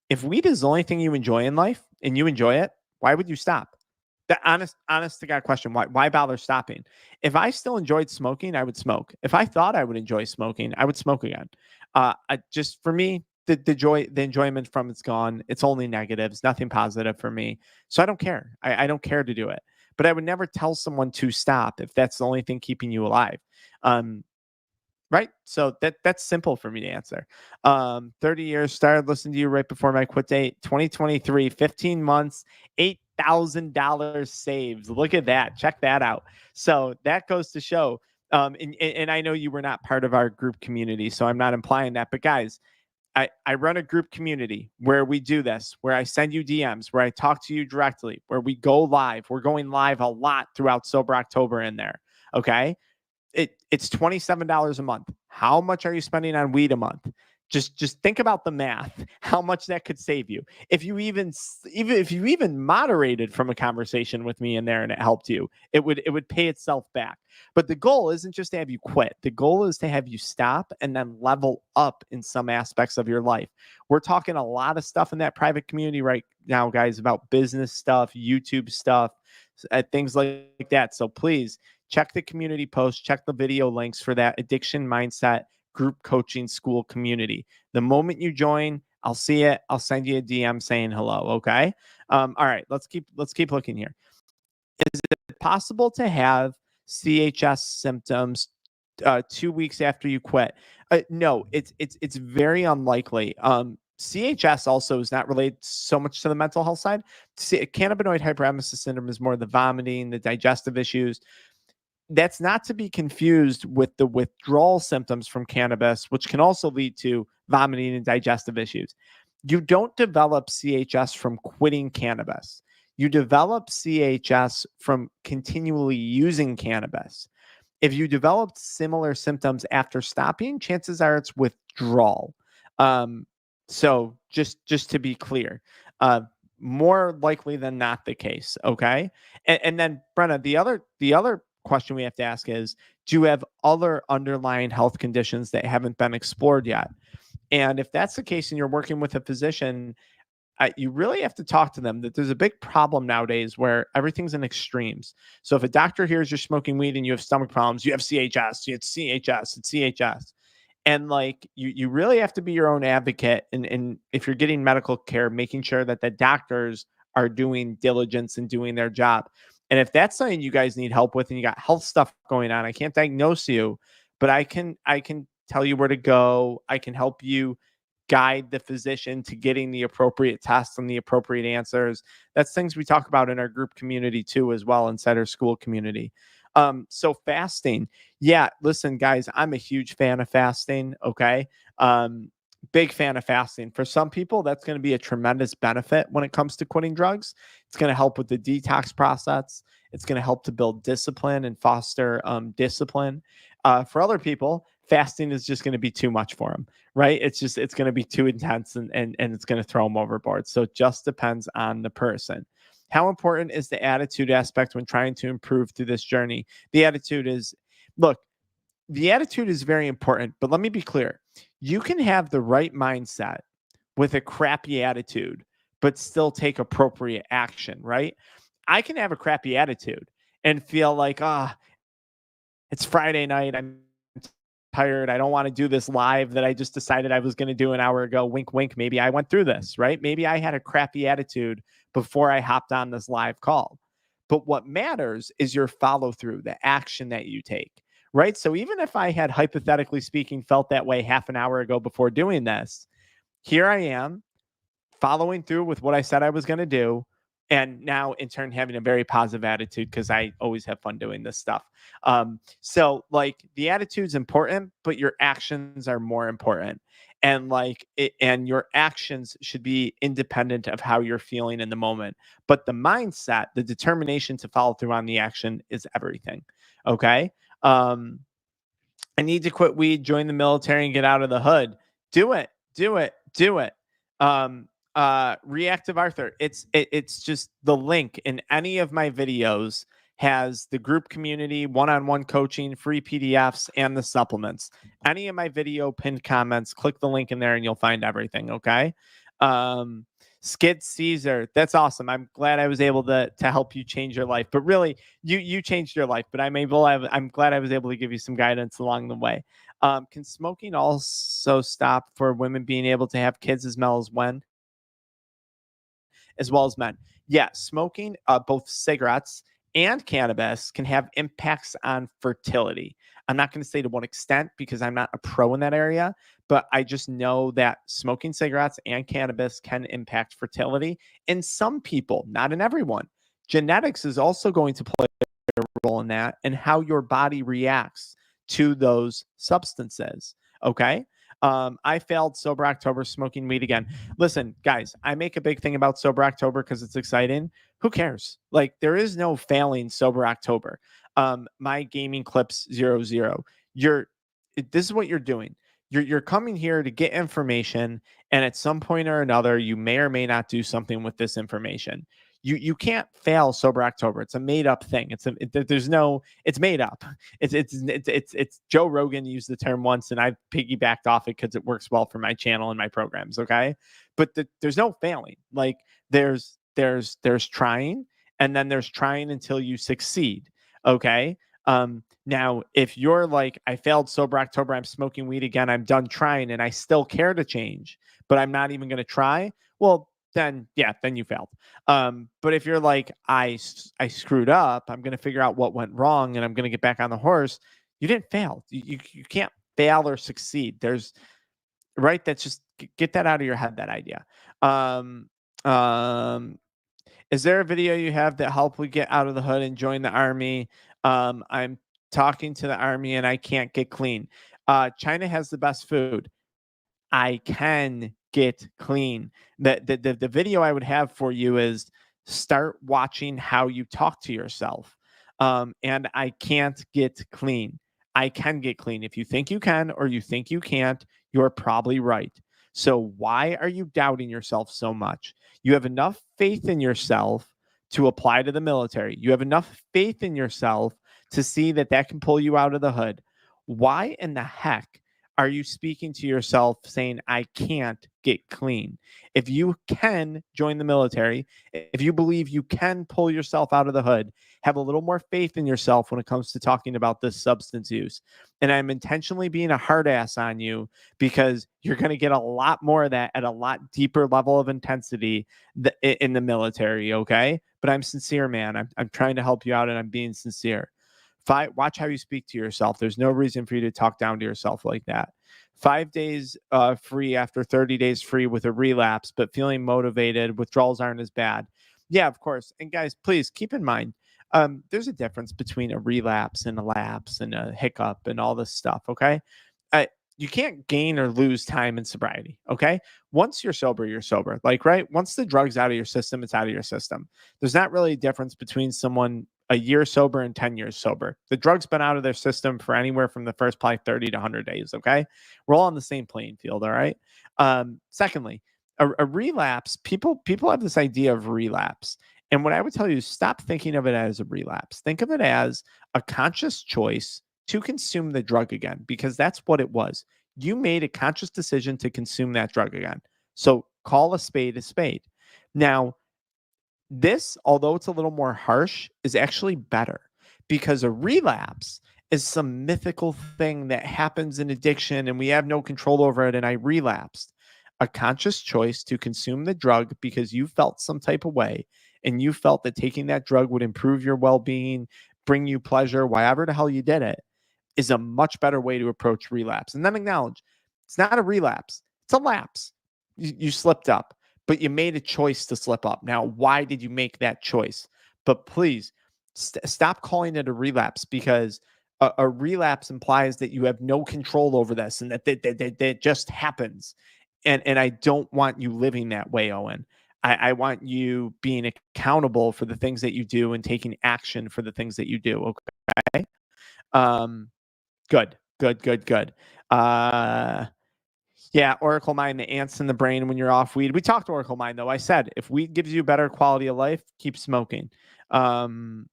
If weed is the only thing you enjoy in life and you enjoy it, why would you stop? The honest to God question, why bother stopping? If I still enjoyed smoking, I would smoke. If I thought I would enjoy smoking, I would smoke again. Just for me, the enjoyment from it's gone. It's only negatives, nothing positive for me. So I don't care. I don't care to do it. But I would never tell someone to stop if that's the only thing keeping you alive. Right. So that's simple for me to answer. 30 years, started listening to you right before my quit date. 2023, 15 months, $8,000 saved. Look at that. Check that out. So that goes to show. And I know you were not part of our group community, so I'm not implying that. But guys, I run a group community where we do this, where I send you DMs, where I talk to you directly, where we go live. We're going live a lot throughout Sober October in there. Okay. It's $27 a month. How much are you spending on weed a month? Just think about the math. How much that could save you if you even if you even moderated from a conversation with me in there and it helped you. It would pay itself back. But the goal isn't just to have you quit. The goal is to have you stop and then level up in some aspects of your life. We're talking a lot of stuff in that private community right now, guys, about business stuff, YouTube stuff, things like that. So please check the community post, check the video links for that addiction mindset group coaching school community. The moment you join, I'll see it. I'll send you a DM saying hello. Okay. All right. Let's keep looking here. Is it possible to have CHS symptoms 2 weeks after you quit? No, it's very unlikely. CHS also is not related so much to the mental health side. Cannabinoid hyperemesis syndrome is more the vomiting, the digestive issues. That's not to be confused with the withdrawal symptoms from cannabis, which can also lead to vomiting and digestive issues. You don't develop CHS from quitting cannabis. You develop CHS from continually using cannabis. If you developed similar symptoms after stopping, chances are it's withdrawal. So just to be clear, more likely than not the case. Okay, and then Brenna, the other question we have to ask is, do you have other underlying health conditions that haven't been explored yet? And if that's the case and you're working with a physician, you really have to talk to them that there's a big problem nowadays where everything's in extremes. So if a doctor hears you're smoking weed and you have stomach problems, you have CHS, it's CHS, it's CHS. And like you really have to be your own advocate. And if you're getting medical care, making sure that the doctors are doing diligence and doing their job. And if that's something you guys need help with and you got health stuff going on, I can't diagnose you, but I can tell you where to go. I can help you guide the physician to getting the appropriate tests and the appropriate answers. That's things we talk about in our group community too, as well, inside our school community. So fasting. Yeah, listen, guys, I'm a huge fan of fasting. Okay. Big fan of fasting. For some people, that's going to be a tremendous benefit when it comes to quitting drugs. It's going to help with the detox process. It's going to help to build discipline and foster discipline. For other people, fasting is just going to be too much for them, right? It's going to be too intense and it's going to throw them overboard. So it just depends on the person. How important is the attitude aspect when trying to improve through this journey? The attitude is, look, the attitude is very important, but let me be clear. You can have the right mindset with a crappy attitude, but still take appropriate action, right? I can have a crappy attitude and feel like, it's Friday night. I'm tired. I don't want to do this live that I just decided I was going to do an hour ago. Wink, wink. Maybe I went through this, right? Maybe I had a crappy attitude before I hopped on this live call. But what matters is your follow through, the action that you take, right? So even if I had, hypothetically speaking, felt that way half an hour ago before doing this, here I am following through with what I said I was going to do. And now, in turn, having a very positive attitude because I always have fun doing this stuff. So, like, the attitude's important, but your actions are more important. And and your actions should be independent of how you're feeling in the moment. But the mindset, the determination to follow through on the action is everything. Okay. Um, I need to quit weed, join the military, and get out of the hood. Do it. Do it. Do it. Um, Reactive Arthur. It's just the link in any of my videos has the group community, one-on-one coaching, free PDFs, and the supplements. Any of my video pinned comments, click the link in there and you'll find everything. Okay. Um, Skid Caesar. That's awesome. I'm glad I was able to help you change your life. But really, you changed your life. But I'm glad I was able to give you some guidance along the way. Can smoking also stop for women being able to have kids as well as men? Yeah, smoking, both cigarettes and cannabis, can have impacts on fertility. I'm not going to say to what extent because I'm not a pro in that area, but I just know that smoking cigarettes and cannabis can impact fertility in some people, not in everyone. Genetics is also going to play a role in that and how your body reacts to those substances. Okay. I failed sober October smoking weed again. Listen, guys, I make a big thing about sober October because it's exciting. Who cares? Like, there is no failing sober October. My gaming clips 00. This is what you're doing. You're coming here to get information, and at some point or another, you may or may not do something with this information. You can't fail sober October. It's a made up thing. It's made up. It's Joe Rogan used the term once, and I piggybacked off it because it works well for my channel and my programs. Okay, but there's no failing. Like, there's trying, and then there's trying until you succeed. Okay. Now, if you're like, I failed sober October, I'm smoking weed again, I'm done trying, and I still care to change, but I'm not even going to try. Well, then yeah, then you failed. But if you're like, I screwed up, I'm going to figure out what went wrong, and I'm going to get back on the horse. You didn't fail. You can't fail or succeed. There's right. That's just get that out of your head. That idea. Um, um, is there a video you have that helped we get out of the hood and join the army? I'm talking to the army and I can't get clean. China has the best food. I can get clean. The video I would have for you is start watching how you talk to yourself. And I can't get clean. I can get clean. If you think you can or you think you can't, you're probably right. So why are you doubting yourself so much? You have enough faith in yourself to apply to the military. You have enough faith in yourself to see that that can pull you out of the hood. Why in the heck are you speaking to yourself saying, I can't get clean? If you can join the military, if you believe you can pull yourself out of the hood, have a little more faith in yourself when it comes to talking about this substance use. And I'm intentionally being a hard ass on you because you're going to get a lot more of that at a lot deeper level of intensity in the military. Okay. But I'm sincere, man. I'm trying to help you out and I'm being sincere. Watch how you speak to yourself. There's no reason for you to talk down to yourself like that. 5 days free after 30 days free with a relapse, but feeling motivated. Withdrawals aren't as bad. Yeah, of course. And guys, please keep in mind, there's a difference between a relapse and a lapse and a hiccup and all this stuff. Okay. You can't gain or lose time in sobriety. Okay. Once you're sober, you're sober. Like, right. Once the drug's out of your system, it's out of your system. There's not really a difference between someone a year sober and 10 years sober. The drug's been out of their system for anywhere from the first probably 30 to 100 days. Okay. We're all on the same playing field. All right. Secondly, a relapse, people have this idea of relapse. And what I would tell you is stop thinking of it as a relapse. Think of it as a conscious choice to consume the drug again, because that's what it was. You made a conscious decision to consume that drug again. So call a spade a spade. Now, this, although it's a little more harsh, is actually better because a relapse is some mythical thing that happens in addiction and we have no control over it and I relapsed. A conscious choice to consume the drug because you felt some type of way and you felt that taking that drug would improve your well-being, bring you pleasure, whatever the hell you did it, is a much better way to approach relapse. And then acknowledge it's not a relapse, it's a lapse. You slipped up, but you made a choice to slip up. Now, why did you make that choice? But please stop calling it a relapse, because a relapse implies that you have no control over this and that just happens. And I don't want you living that way, Owen. I want you being accountable for the things that you do and taking action for the things that you do. Okay. Um, Good, good, good, good. Yeah, Oracle Mind, the ants in the brain when you're off weed. We talked Oracle Mind though. I said if weed gives you better quality of life, keep smoking. Um,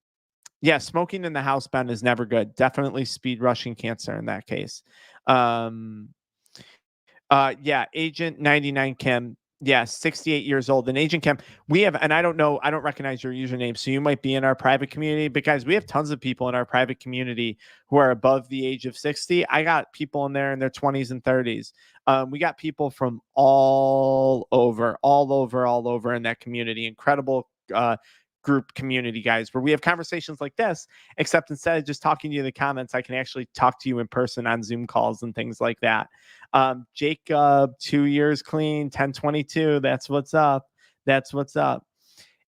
yeah, smoking in the house, Ben, is never good. Definitely speed rushing cancer in that case. Um, yeah, Agent 99 Kim. Yeah, 68 years old. And Agent Kim, we have, and I don't know, I don't recognize your username. So you might be in our private community, but guys, we have tons of people in our private community who are above the age of 60. I got people in there in their 20s and 30s. We got people from all over in that community. Incredible group community, guys, where we have conversations like this, except instead of just talking to you in the comments, I can actually talk to you in person on Zoom calls and things like that. Jacob, 2 years clean, 1022. That's what's up. That's what's up.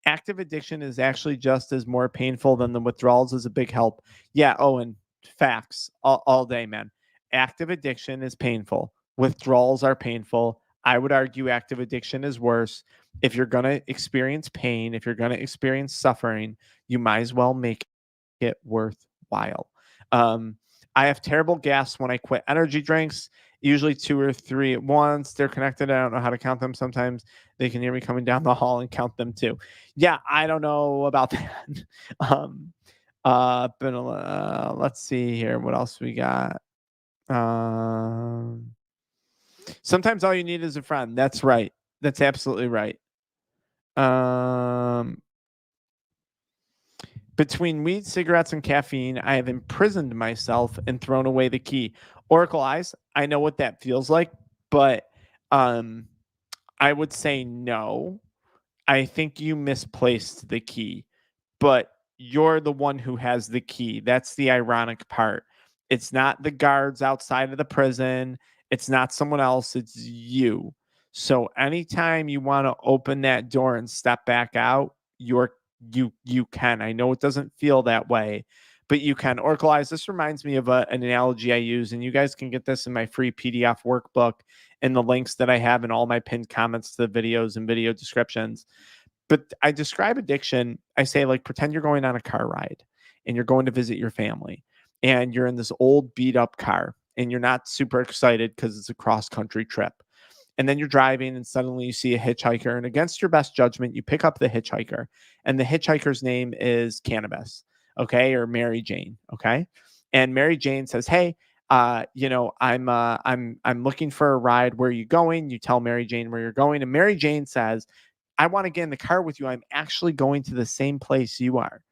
Active addiction is actually just as more painful than the withdrawals is a big help. Yeah, Owen, facts all day, man. Active addiction is painful. Withdrawals are painful. I would argue active addiction is worse. If you're going to experience pain, if you're going to experience suffering, you might as well make it worthwhile. I have terrible gas when I quit energy drinks, usually 2 or 3 at once. They're connected. I don't know how to count them. Sometimes they can hear me coming down the hall and count them too. Yeah, I don't know about that. But let's see here. What else we got? Sometimes all you need is a friend. That's right. That's absolutely right. Between weed, cigarettes, and caffeine, I have imprisoned myself and thrown away the key. Oracle Eyes, I know what that feels like, but I would say no. I think you misplaced the key, but you're the one who has the key. That's the ironic part. It's not the guards outside of the prison. It's not someone else. It's you. So anytime you want to open that door and step back out, you can. I know it doesn't feel that way, but you can. Oracle Eyes, this reminds me of an analogy I use, and you guys can get this in my free PDF workbook and the links that I have in all my pinned comments to the videos and video descriptions. But I describe addiction. I say, like, pretend you're going on a car ride and you're going to visit your family and you're in this old beat up car and you're not super excited because it's a cross country trip. And then you're driving and suddenly you see a hitchhiker, and against your best judgment, you pick up the hitchhiker, and the hitchhiker's name is Cannabis, okay, or Mary Jane, okay? And Mary Jane says, "Hey, I'm looking for a ride. Where are you going?" You tell Mary Jane where you're going, and Mary Jane says, "I want to get in the car with you. I'm actually going to the same place you are."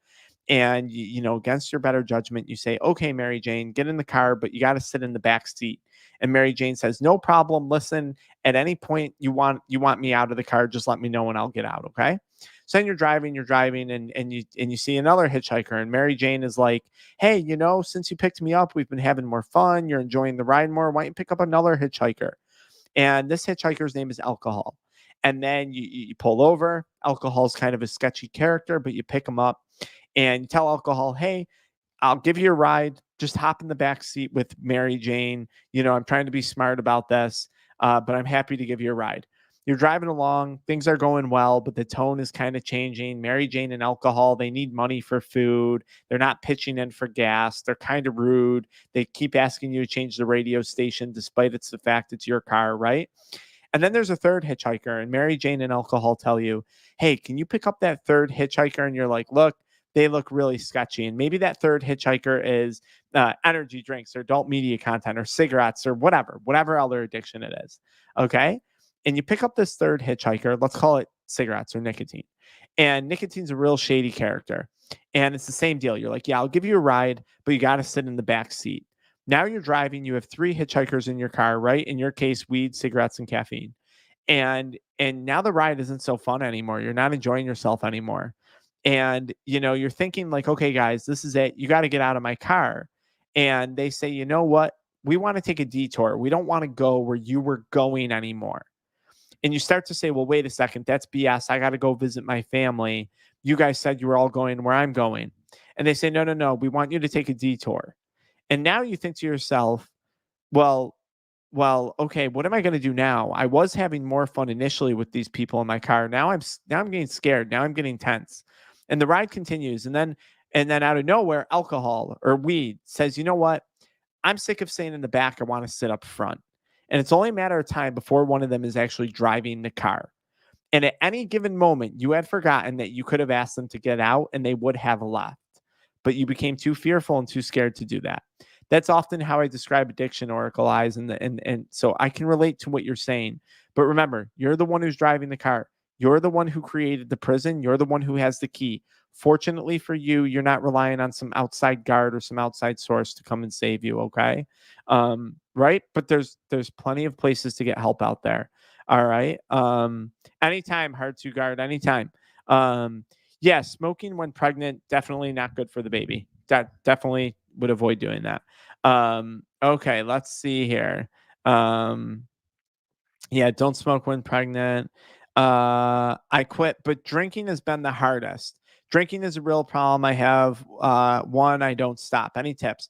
And against your better judgment, you say, "Okay, Mary Jane, get in the car, but you got to sit in the back seat." And Mary Jane says, "No problem. Listen, at any point you want me out of the car, just let me know and I'll get out." Okay. So then you're driving, and you see another hitchhiker, and Mary Jane is like, "Hey, since you picked me up, we've been having more fun. You're enjoying the ride more. Why don't you pick up another hitchhiker?" And this hitchhiker's name is Alcohol. And then you pull over. Alcohol's kind of a sketchy character, but you pick him up and you tell Alcohol, "Hey, I'll give you a ride. Just hop in the back seat with Mary Jane. I'm trying to be smart about this, but I'm happy to give you a ride." You're driving along. Things are going well, but the tone is kind of changing. Mary Jane and Alcohol, they need money for food. They're not pitching in for gas. They're kind of rude. They keep asking you to change the radio station, despite it's the fact it's your car, right? And then there's a third hitchhiker, and Mary Jane and Alcohol tell you, "Hey, can you pick up that third hitchhiker?" And you're like, "Look, they look really sketchy." And maybe that third hitchhiker is energy drinks or adult media content or cigarettes or whatever other addiction it is. Okay. And you pick up this third hitchhiker, let's call it cigarettes or nicotine. And nicotine's a real shady character. And it's the same deal. You're like, yeah, I'll give you a ride, but you got to sit in the back seat. Now you're driving, you have 3 hitchhikers in your car, right? In your case, weed, cigarettes, and caffeine. And now the ride isn't so fun anymore. You're not enjoying yourself anymore. And you're thinking like, okay, guys, this is it. You got to get out of my car. And they say, you know what? We want to take a detour. We don't want to go where you were going anymore. And you start to say, well, wait a second, that's BS. I got to go visit my family. You guys said you were all going where I'm going. And they say, no, no, no, we want you to take a detour. And now you think to yourself, well, okay, what am I going to do now? I was having more fun initially with these people in my car. Now I'm getting scared. Now I'm getting tense. And the ride continues. And then out of nowhere, alcohol or weed says, you know what? I'm sick of staying in the back. I want to sit up front. And it's only a matter of time before one of them is actually driving the car. And at any given moment, you had forgotten that you could have asked them to get out and they would have left. But you became too fearful and too scared to do that. That's often how I describe addiction, Oracle Eyes. And so I can relate to what you're saying. But remember, you're the one who's driving the car. You're the one who created the prison. You're the one who has the key. Fortunately for you, you're not relying on some outside guard or some outside source to come and save you. Okay. Right. But there's plenty of places to get help out there. All right. Anytime, hard to guard, anytime. Yeah, smoking when pregnant, definitely not good for the baby. That definitely would avoid doing that. Okay, let's see here. Um, yeah, don't smoke when pregnant. I quit, but drinking has been the hardest. Drinking is a real problem. I have one, I don't stop. Any tips?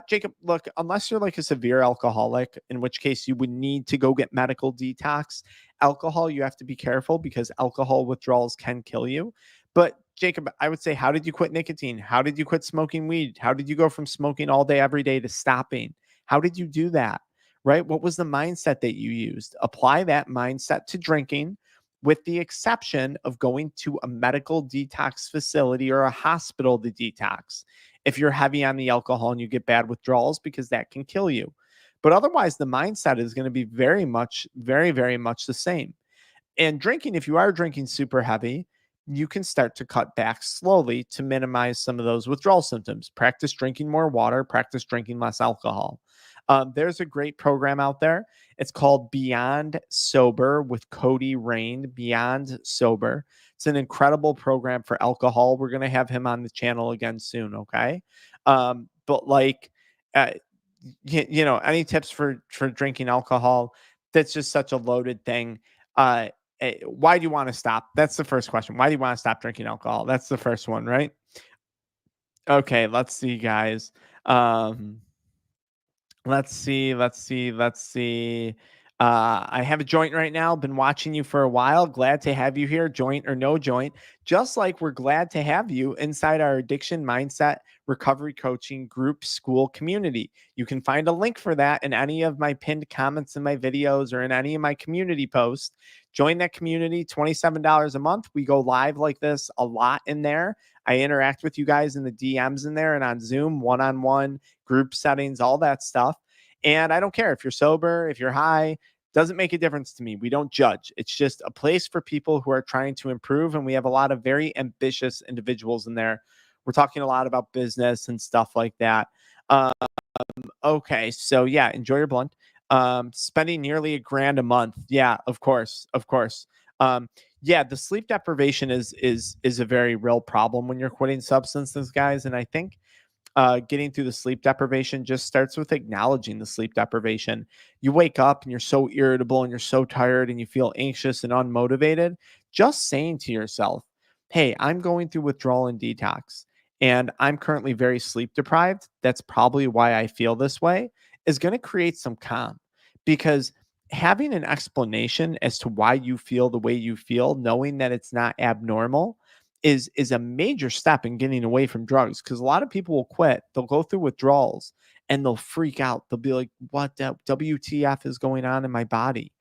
Jacob, look, unless you're like a severe alcoholic, in which case you would need to go get medical detox. Alcohol, you have to be careful because alcohol withdrawals can kill you. But Jacob, I would say, how did you quit nicotine? How did you quit smoking weed? How did you go from smoking all day, every day to stopping? How did you do that? Right? What was the mindset that you used? Apply that mindset to drinking, with the exception of going to a medical detox facility or a hospital to detox if you're heavy on the alcohol and you get bad withdrawals, because that can kill you. But otherwise, the mindset is going to be very much, very, very much the same. And drinking, if you are drinking super heavy, you can start to cut back slowly to minimize some of those withdrawal symptoms. Practice drinking more water, practice drinking less alcohol. There's a great program out there. It's called Beyond Sober with Cody Rain. Beyond Sober. It's an incredible program for alcohol. We're going to have him on the channel again soon. Okay. But like, uh, any tips for drinking alcohol? That's just such a loaded thing. Why do you want to stop? That's the first question. Why do you want to stop drinking alcohol? That's the first one, right? Okay, let's see, guys. Um, let's see. I have a joint right now. Been watching you for a while. Glad to have you here, joint or no joint. Just like we're glad to have you inside our addiction mindset recovery coaching group school community. You can find a link for that in any of my pinned comments in my videos or in any of my community posts. Join that community, $27 a month. We go live like this a lot in there. I interact with you guys in the DMs in there and on Zoom, one-on-one, group settings, all that stuff. And I don't care if you're sober, if you're high, doesn't make a difference to me. We don't judge. It's just a place for people who are trying to improve. And we have a lot of very ambitious individuals in there. We're talking a lot about business and stuff like that. Um, okay. So yeah, enjoy your blunt. Spending nearly $1,000 a month. Yeah, of course. Of course. Yeah, the sleep deprivation is a very real problem when you're quitting substances, guys. And I think getting through the sleep deprivation just starts with acknowledging the sleep deprivation. You wake up and you're so irritable and you're so tired and you feel anxious and unmotivated. Just saying to yourself, hey, I'm going through withdrawal and detox, and I'm currently very sleep deprived. That's probably why I feel this way, is going to create some calm, because having an explanation as to why you feel the way you feel, knowing that it's not abnormal, is a major step in getting away from drugs. Because a lot of people will quit, they'll go through withdrawals and they'll freak out. They'll be like, what the WTF is going on in my body?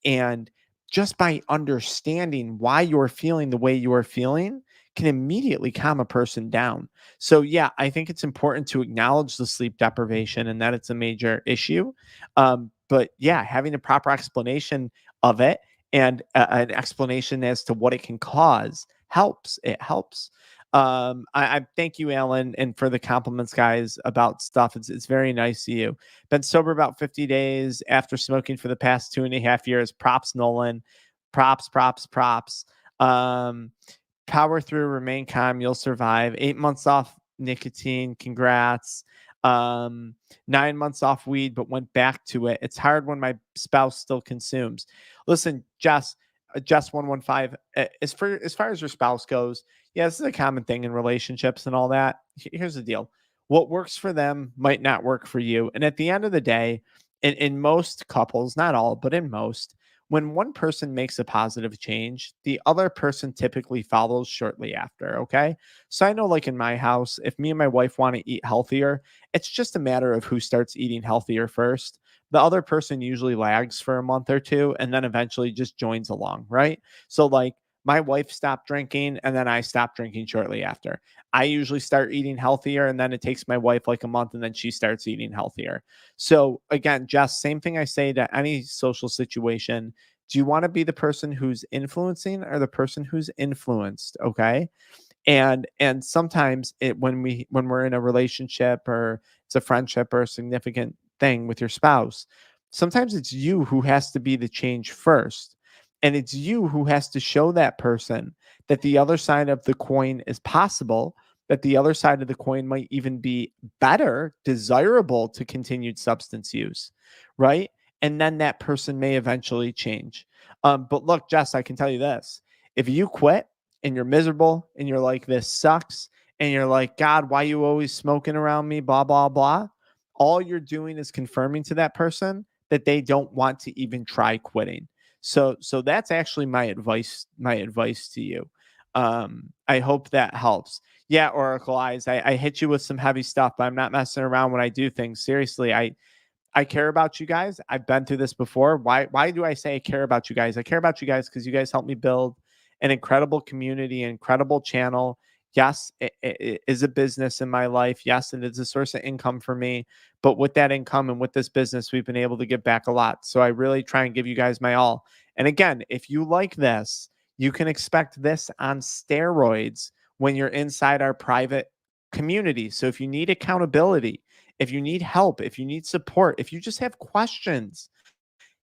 And just by understanding why you're feeling the way you are feeling can immediately calm a person down. So, yeah, I think it's important to acknowledge the sleep deprivation and that it's a major issue. But yeah, having a proper explanation of it and an explanation as to what it can cause helps. It helps. I thank you, Alan, and for the compliments, guys, about stuff. It's very nice of you. Been sober about 50 days after smoking for the past 2.5 years. Props, Nolan. Props, props, props. Um, Power through, remain calm, you'll survive. 8 months off nicotine, congrats. 9 months off weed, but went back to it. It's hard when my spouse still consumes. Listen, Jess 115, as far as your spouse goes, yeah, this is a common thing in relationships and all that. Here's the deal. What works for them might not work for you. And at the end of the day, in most couples, not all, but in most, when one person makes a positive change, the other person typically follows shortly after. Okay. So I know, like in my house, if me and my wife want to eat healthier, it's just a matter of who starts eating healthier first. The other person usually lags for a month or two and then eventually just joins along. Right. So, like, my wife stopped drinking and then I stopped drinking shortly after. I usually start eating healthier and then it takes my wife like a month and then she starts eating healthier. So again, Jess, same thing I say to any social situation. Do you want to be the person who's influencing or the person who's influenced? Okay. And sometimes when we're in a relationship or it's a friendship or a significant thing with your spouse, sometimes it's you who has to be the change first. And it's you who has to show that person that the other side of the coin is possible, that the other side of the coin might even be better, desirable to continued substance use, right? And then that person may eventually change. But look, Jess, I can tell you this: if you quit and you're miserable and you're like, this sucks, and you're like, God, why you always smoking around me, blah blah blah, all you're doing is confirming to that person that they don't want to even try quitting. So that's actually my advice to you. I hope that helps. Yeah, Oracle Eyes, I hit you with some heavy stuff, but I'm not messing around when I do things. Seriously, I care about you guys. I've been through this before. Why do I say I care about you guys? I care about you guys because you guys helped me build an incredible community, an incredible channel. Yes, it is a business in my life. Yes, it is a source of income for me. But with that income and with this business, we've been able to give back a lot. So I really try and give you guys my all. And again, if you like this, you can expect this on steroids when you're inside our private community. So if you need accountability, if you need help, if you need support, if you just have questions,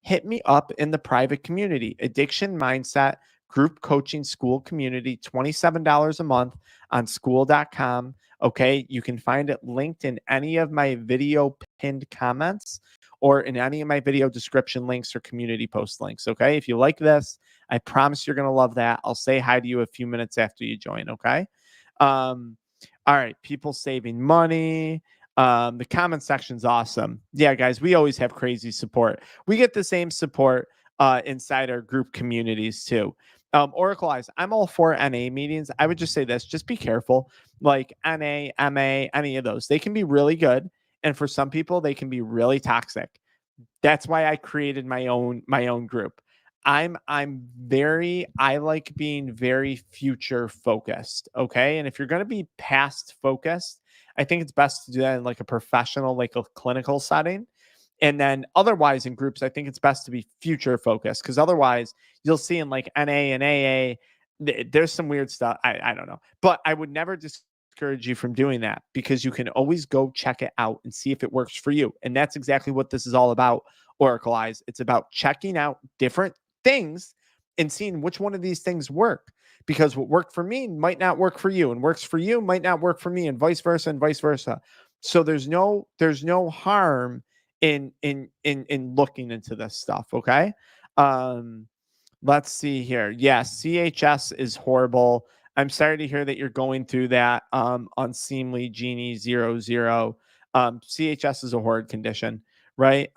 hit me up in the private community, Addiction Mindset Group Coaching School Community, $27 a month on school.com. Okay. You can find it linked in any of my video pinned comments or in any of my video description links or community post links. Okay. If you like this, I promise you're going to love that. I'll say hi to you a few minutes after you join. Okay. Um, all right. People saving money. The comment section's awesome. Yeah, guys, we always have crazy support. We get the same support inside our group communities too. Oracle Eyes, I'm all for NA meetings. I would just say this: just be careful. Like NA, MA, any of those, they can be really good, and for some people, they can be really toxic. That's why I created my own group. I like being very future focused. Okay. And if you're going to be past focused, I think it's best to do that in like a professional, like a clinical setting. And then otherwise in groups, I think it's best to be future focused because otherwise you'll see in like NA and AA, there's some weird stuff. I don't know, but I would never discourage you from doing that because you can always go check it out and see if it works for you. And that's exactly what this is all about, Oracle Eyes. It's about checking out different things and seeing which one of these things work because what worked for me might not work for you and works for you might not work for me and vice versa and vice versa. So there's no harm in looking into this stuff. Okay. um let's see here. Yeah, CHS is horrible. I'm sorry to hear that you're going through that. Unseemly Genie 00. CHS is a horrid condition, right?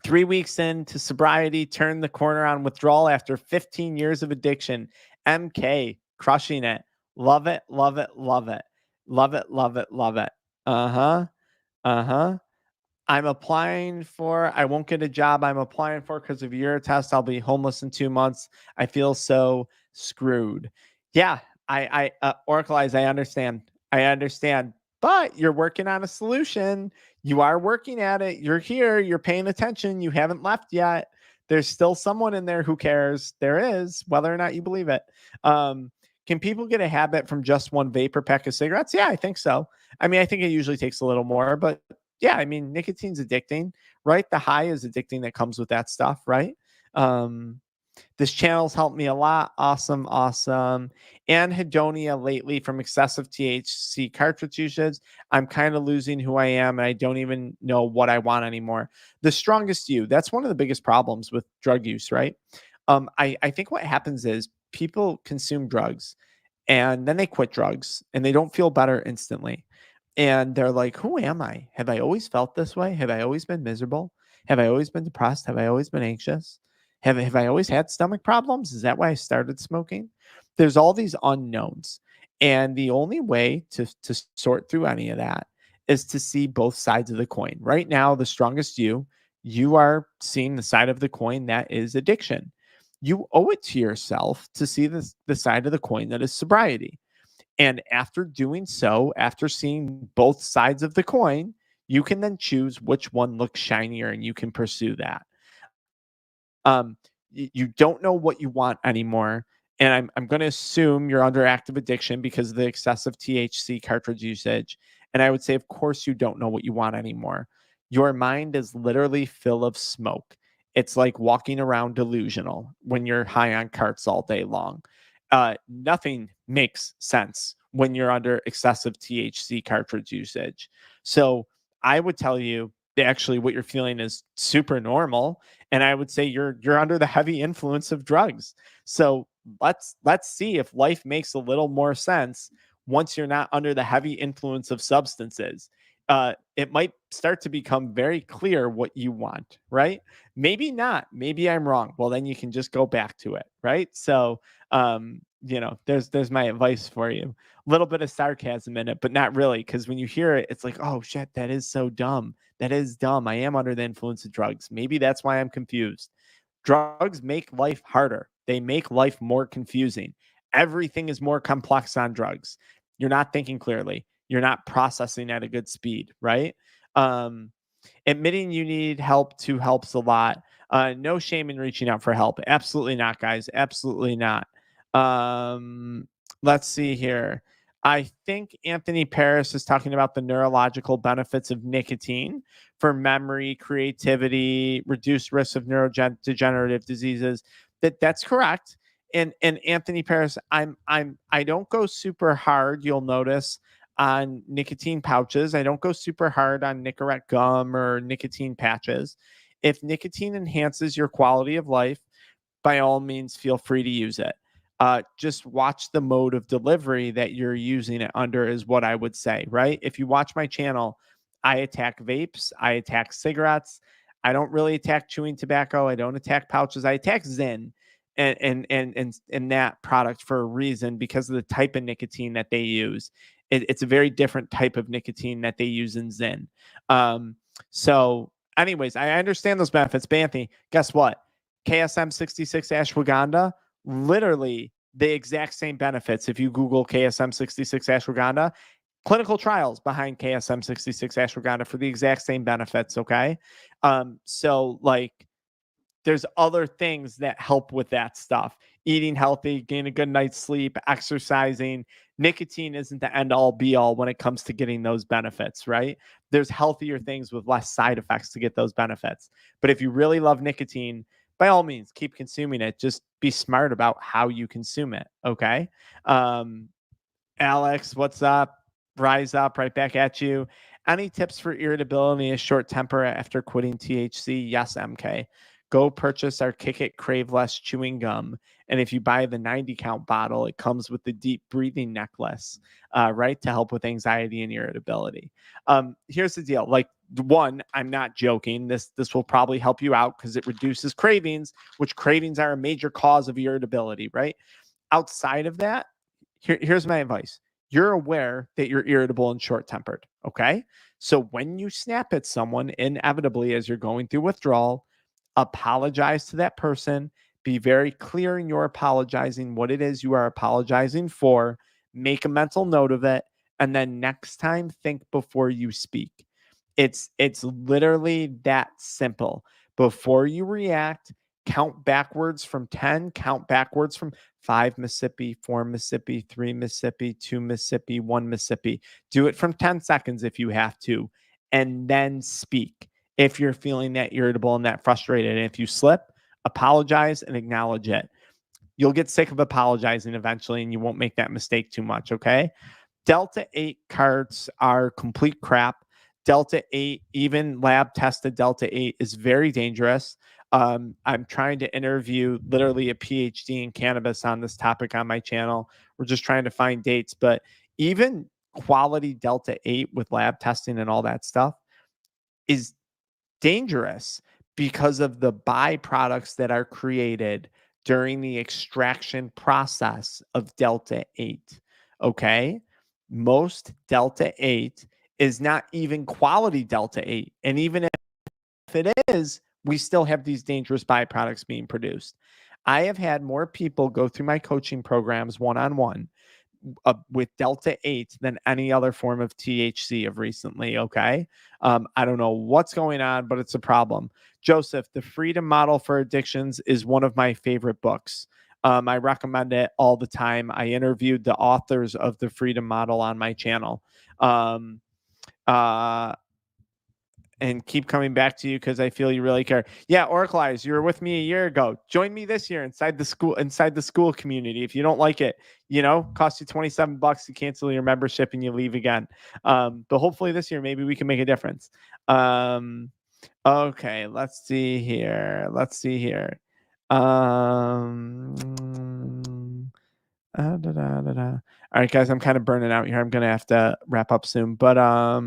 3 weeks into sobriety, turned the corner on withdrawal after 15 years of addiction. MK, crushing it. Love it, love it, love it. Love it, love it, love it. Uh-huh. Uh-huh. I won't get a job I'm applying for because of your test. I'll be homeless in 2 months. I feel so screwed. Yeah, Oracle Eyes, I understand. I understand. But you're working on a solution. You are working at it. You're here. You're paying attention. You haven't left yet. There's still someone in there who cares. There is, whether or not you believe it. Um, Can people get a habit from just one vape or pack of cigarettes? Yeah, I think so. I mean, I think it usually takes a little more, but yeah, I mean, nicotine's addicting, right? The high is addicting that comes with that stuff, right? Um, this channel's helped me a lot. Awesome, awesome. Anhedonia lately from excessive THC cartridge usage. I'm kind of losing who I am and I don't even know what I want anymore. The strongest you. That's one of the biggest problems with drug use, right? I think what happens is people consume drugs and then they quit drugs and they don't feel better instantly. And they're like, who am I? Have I always felt this way? Have I always been miserable? Have I always been depressed? Have I always been anxious? Have I always had stomach problems? Is that why I started smoking? There's all these unknowns. And the only way to sort through any of that is to see both sides of the coin. Right now, the strongest you are seeing the side of the coin that is addiction. You owe it to yourself to see the side of the coin that is sobriety. And after doing so, after seeing both sides of the coin, you can then choose which one looks shinier and you can pursue that. You don't know what you want anymore. And I'm going to assume you're under active addiction because of the excessive THC cartridge usage. And I would say, of course, you don't know what you want anymore. Your mind is literally full of smoke. It's like walking around delusional when you're high on carts all day long. Nothing makes sense when you're under excessive THC cartridge usage. So I would tell you that actually what you're feeling is super normal, and I would say you're under the heavy influence of drugs. So let's see if life makes a little more sense once you're not under the heavy influence of substances. It might start to become very clear what you want, right? Maybe not. Maybe I'm wrong. Well, then you can just go back to it, right? So, there's my advice for you. A little bit of sarcasm in it, but not really, because when you hear it, it's like, oh shit, that is so dumb. That is dumb. I am under the influence of drugs. Maybe that's why I'm confused. Drugs make life harder. They make life more confusing. Everything is more complex on drugs. You're not thinking clearly. You're not processing at a good speed, right? Um, Admitting you need help too helps a lot. No shame in reaching out for help. Absolutely not, guys. Absolutely not. Um, let's see here. I think Anthony Paris is talking about the neurological benefits of nicotine for memory, creativity, reduced risk of neurodegenerative diseases. That's correct. And Anthony Paris, I don't go super hard. You'll notice on nicotine pouches. I don't go super hard on Nicorette gum or nicotine patches. If nicotine enhances your quality of life, by all means, feel free to use it. Just watch the mode of delivery that you're using it under, is what I would say, right? If you watch my channel, I attack vapes, I attack cigarettes. I don't really attack chewing tobacco. I don't attack pouches. I attack Zyn and that product for a reason, because of the type of nicotine that they use. It's a very different type of nicotine that they use in Zyn. So, anyways, I understand those benefits. But Anthony, guess what? KSM 66 ashwagandha, literally the exact same benefits. If you Google KSM 66 ashwagandha, clinical trials behind KSM 66 ashwagandha for the exact same benefits. Okay. So like, there's other things that help with that stuff. Eating healthy, getting a good night's sleep, exercising. Nicotine isn't the end all be all when it comes to getting those benefits, right? There's healthier things with less side effects to get those benefits. But if you really love nicotine, by all means, keep consuming it. Just be smart about how you consume it. Okay. Um, Alex, what's up? Rise up, right back at you. Any tips for irritability and short temper after quitting THC? Yes, MK. Go purchase our Kick It Crave Less chewing gum. And if you buy the 90 count bottle, it comes with the deep breathing necklace, right? To help with anxiety and irritability. Here's the deal. Like, one, I'm not joking. This will probably help you out because it reduces cravings, which cravings are a major cause of irritability, right? Outside of that, here's my advice. You're aware that you're irritable and short tempered. Okay. So when you snap at someone, inevitably, as you're going through withdrawal, apologize to that person. Be very clear in your apologizing, what it is you are apologizing for. Make a mental note of it. And then next time, think before you speak. It's literally that simple. Before you react, count backwards from 10, count backwards from 5 Mississippi, 4 Mississippi, 3 Mississippi, 2 Mississippi, 1 Mississippi. Do it from 10 seconds if you have to, and then speak if you're feeling that irritable and that frustrated. And if you slip, apologize and acknowledge it. You'll get sick of apologizing eventually, and you won't make that mistake too much, okay? Delta 8 cards are complete crap. Delta 8, even lab tested Delta 8 is very dangerous. I'm trying to interview literally a PhD in cannabis on this topic on my channel. We're just trying to find dates, but even quality Delta 8 with lab testing and all that stuff is dangerous because of the byproducts that are created during the extraction process of Delta 8. Okay. Most Delta 8 is not even quality Delta 8. And even if it is, we still have these dangerous byproducts being produced. I have had more people go through my coaching programs one-on-one with Delta 8 than any other form of THC of recently. Okay. I don't know what's going on, but it's a problem. Joseph, The Freedom Model for Addictions is one of my favorite books. I recommend it all the time. I interviewed the authors of The Freedom Model on my channel. And keep coming back to you because I feel you really care. Yeah, Oracle Eyes, you were with me a year ago. Join me this year inside the school community. If you don't like it, cost you $27. You cancel your membership and you leave again. But hopefully this year, maybe we can make a difference. Okay, let's see here. All right, guys, I'm kind of burning out here. I'm gonna have to wrap up soon, but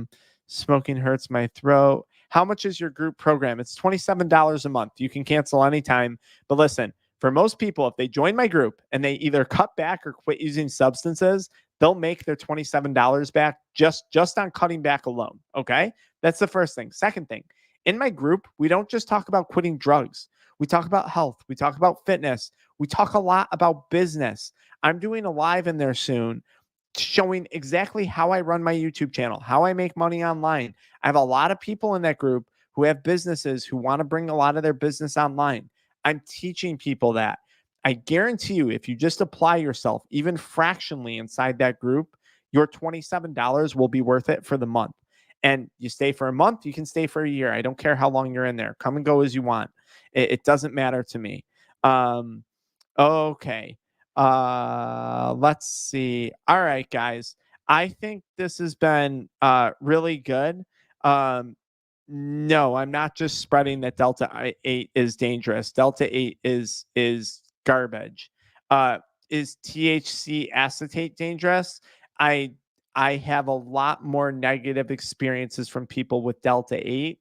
smoking hurts my throat. How much is your group program? It's $27 a month. You can cancel anytime. But listen, for most people, if they join my group and they either cut back or quit using substances, they'll make their $27 back just on cutting back alone. Okay, that's the first thing. Second thing, in my group, we don't just talk about quitting drugs. We talk about health. We talk about fitness. We talk a lot about business. I'm doing a live in there soon showing exactly how I run my YouTube channel, how I make money online. I have a lot of people in that group who have businesses who want to bring a lot of their business online. I'm teaching people that. I guarantee you, if you just apply yourself, even fractionally inside that group, your $27 will be worth it for the month. And you stay for a month, you can stay for a year. I don't care how long you're in there. Come and go as you want. It doesn't matter to me. Okay. Let's see. All right, guys. I think this has been really good. No, I'm not just spreading that Delta 8 is dangerous. Delta 8 is garbage. Is THC acetate dangerous? I I have a lot more negative experiences from people with Delta 8.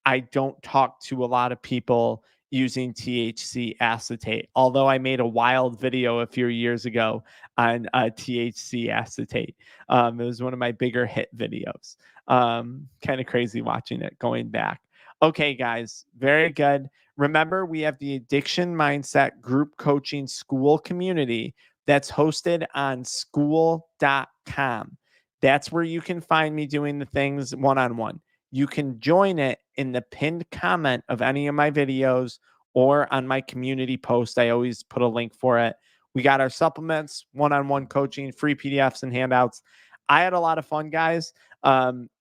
I don't talk to a lot of people using THC acetate, although I made a wild video a few years ago on THC acetate. It was one of my bigger hit videos. Kind of crazy watching it going back. Okay, guys, very good. Remember, we have the Addiction Mindset Group Coaching School community that's hosted on school.com. That's where you can find me doing the things one-on-one. You can join it in the pinned comment of any of my videos or on my community post. I always put a link for it. We got our supplements, one-on-one coaching, free PDFs and handouts. I had a lot of fun, guys.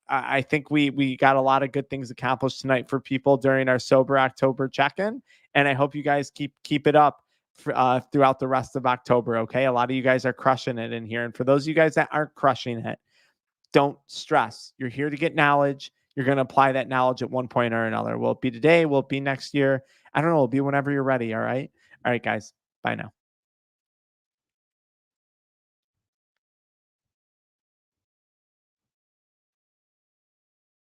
I think we got a lot of good things accomplished tonight for people during our Sober October check-in, and I hope you guys keep it up throughout the rest of October. Okay, a lot of you guys are crushing it in here, and for those of you guys that aren't crushing it, don't stress. You're here to get knowledge. You're going to apply that knowledge at one point or another. Will it be today? Will it be next year? I don't know. It'll be whenever you're ready. All right. All right, guys. Bye now.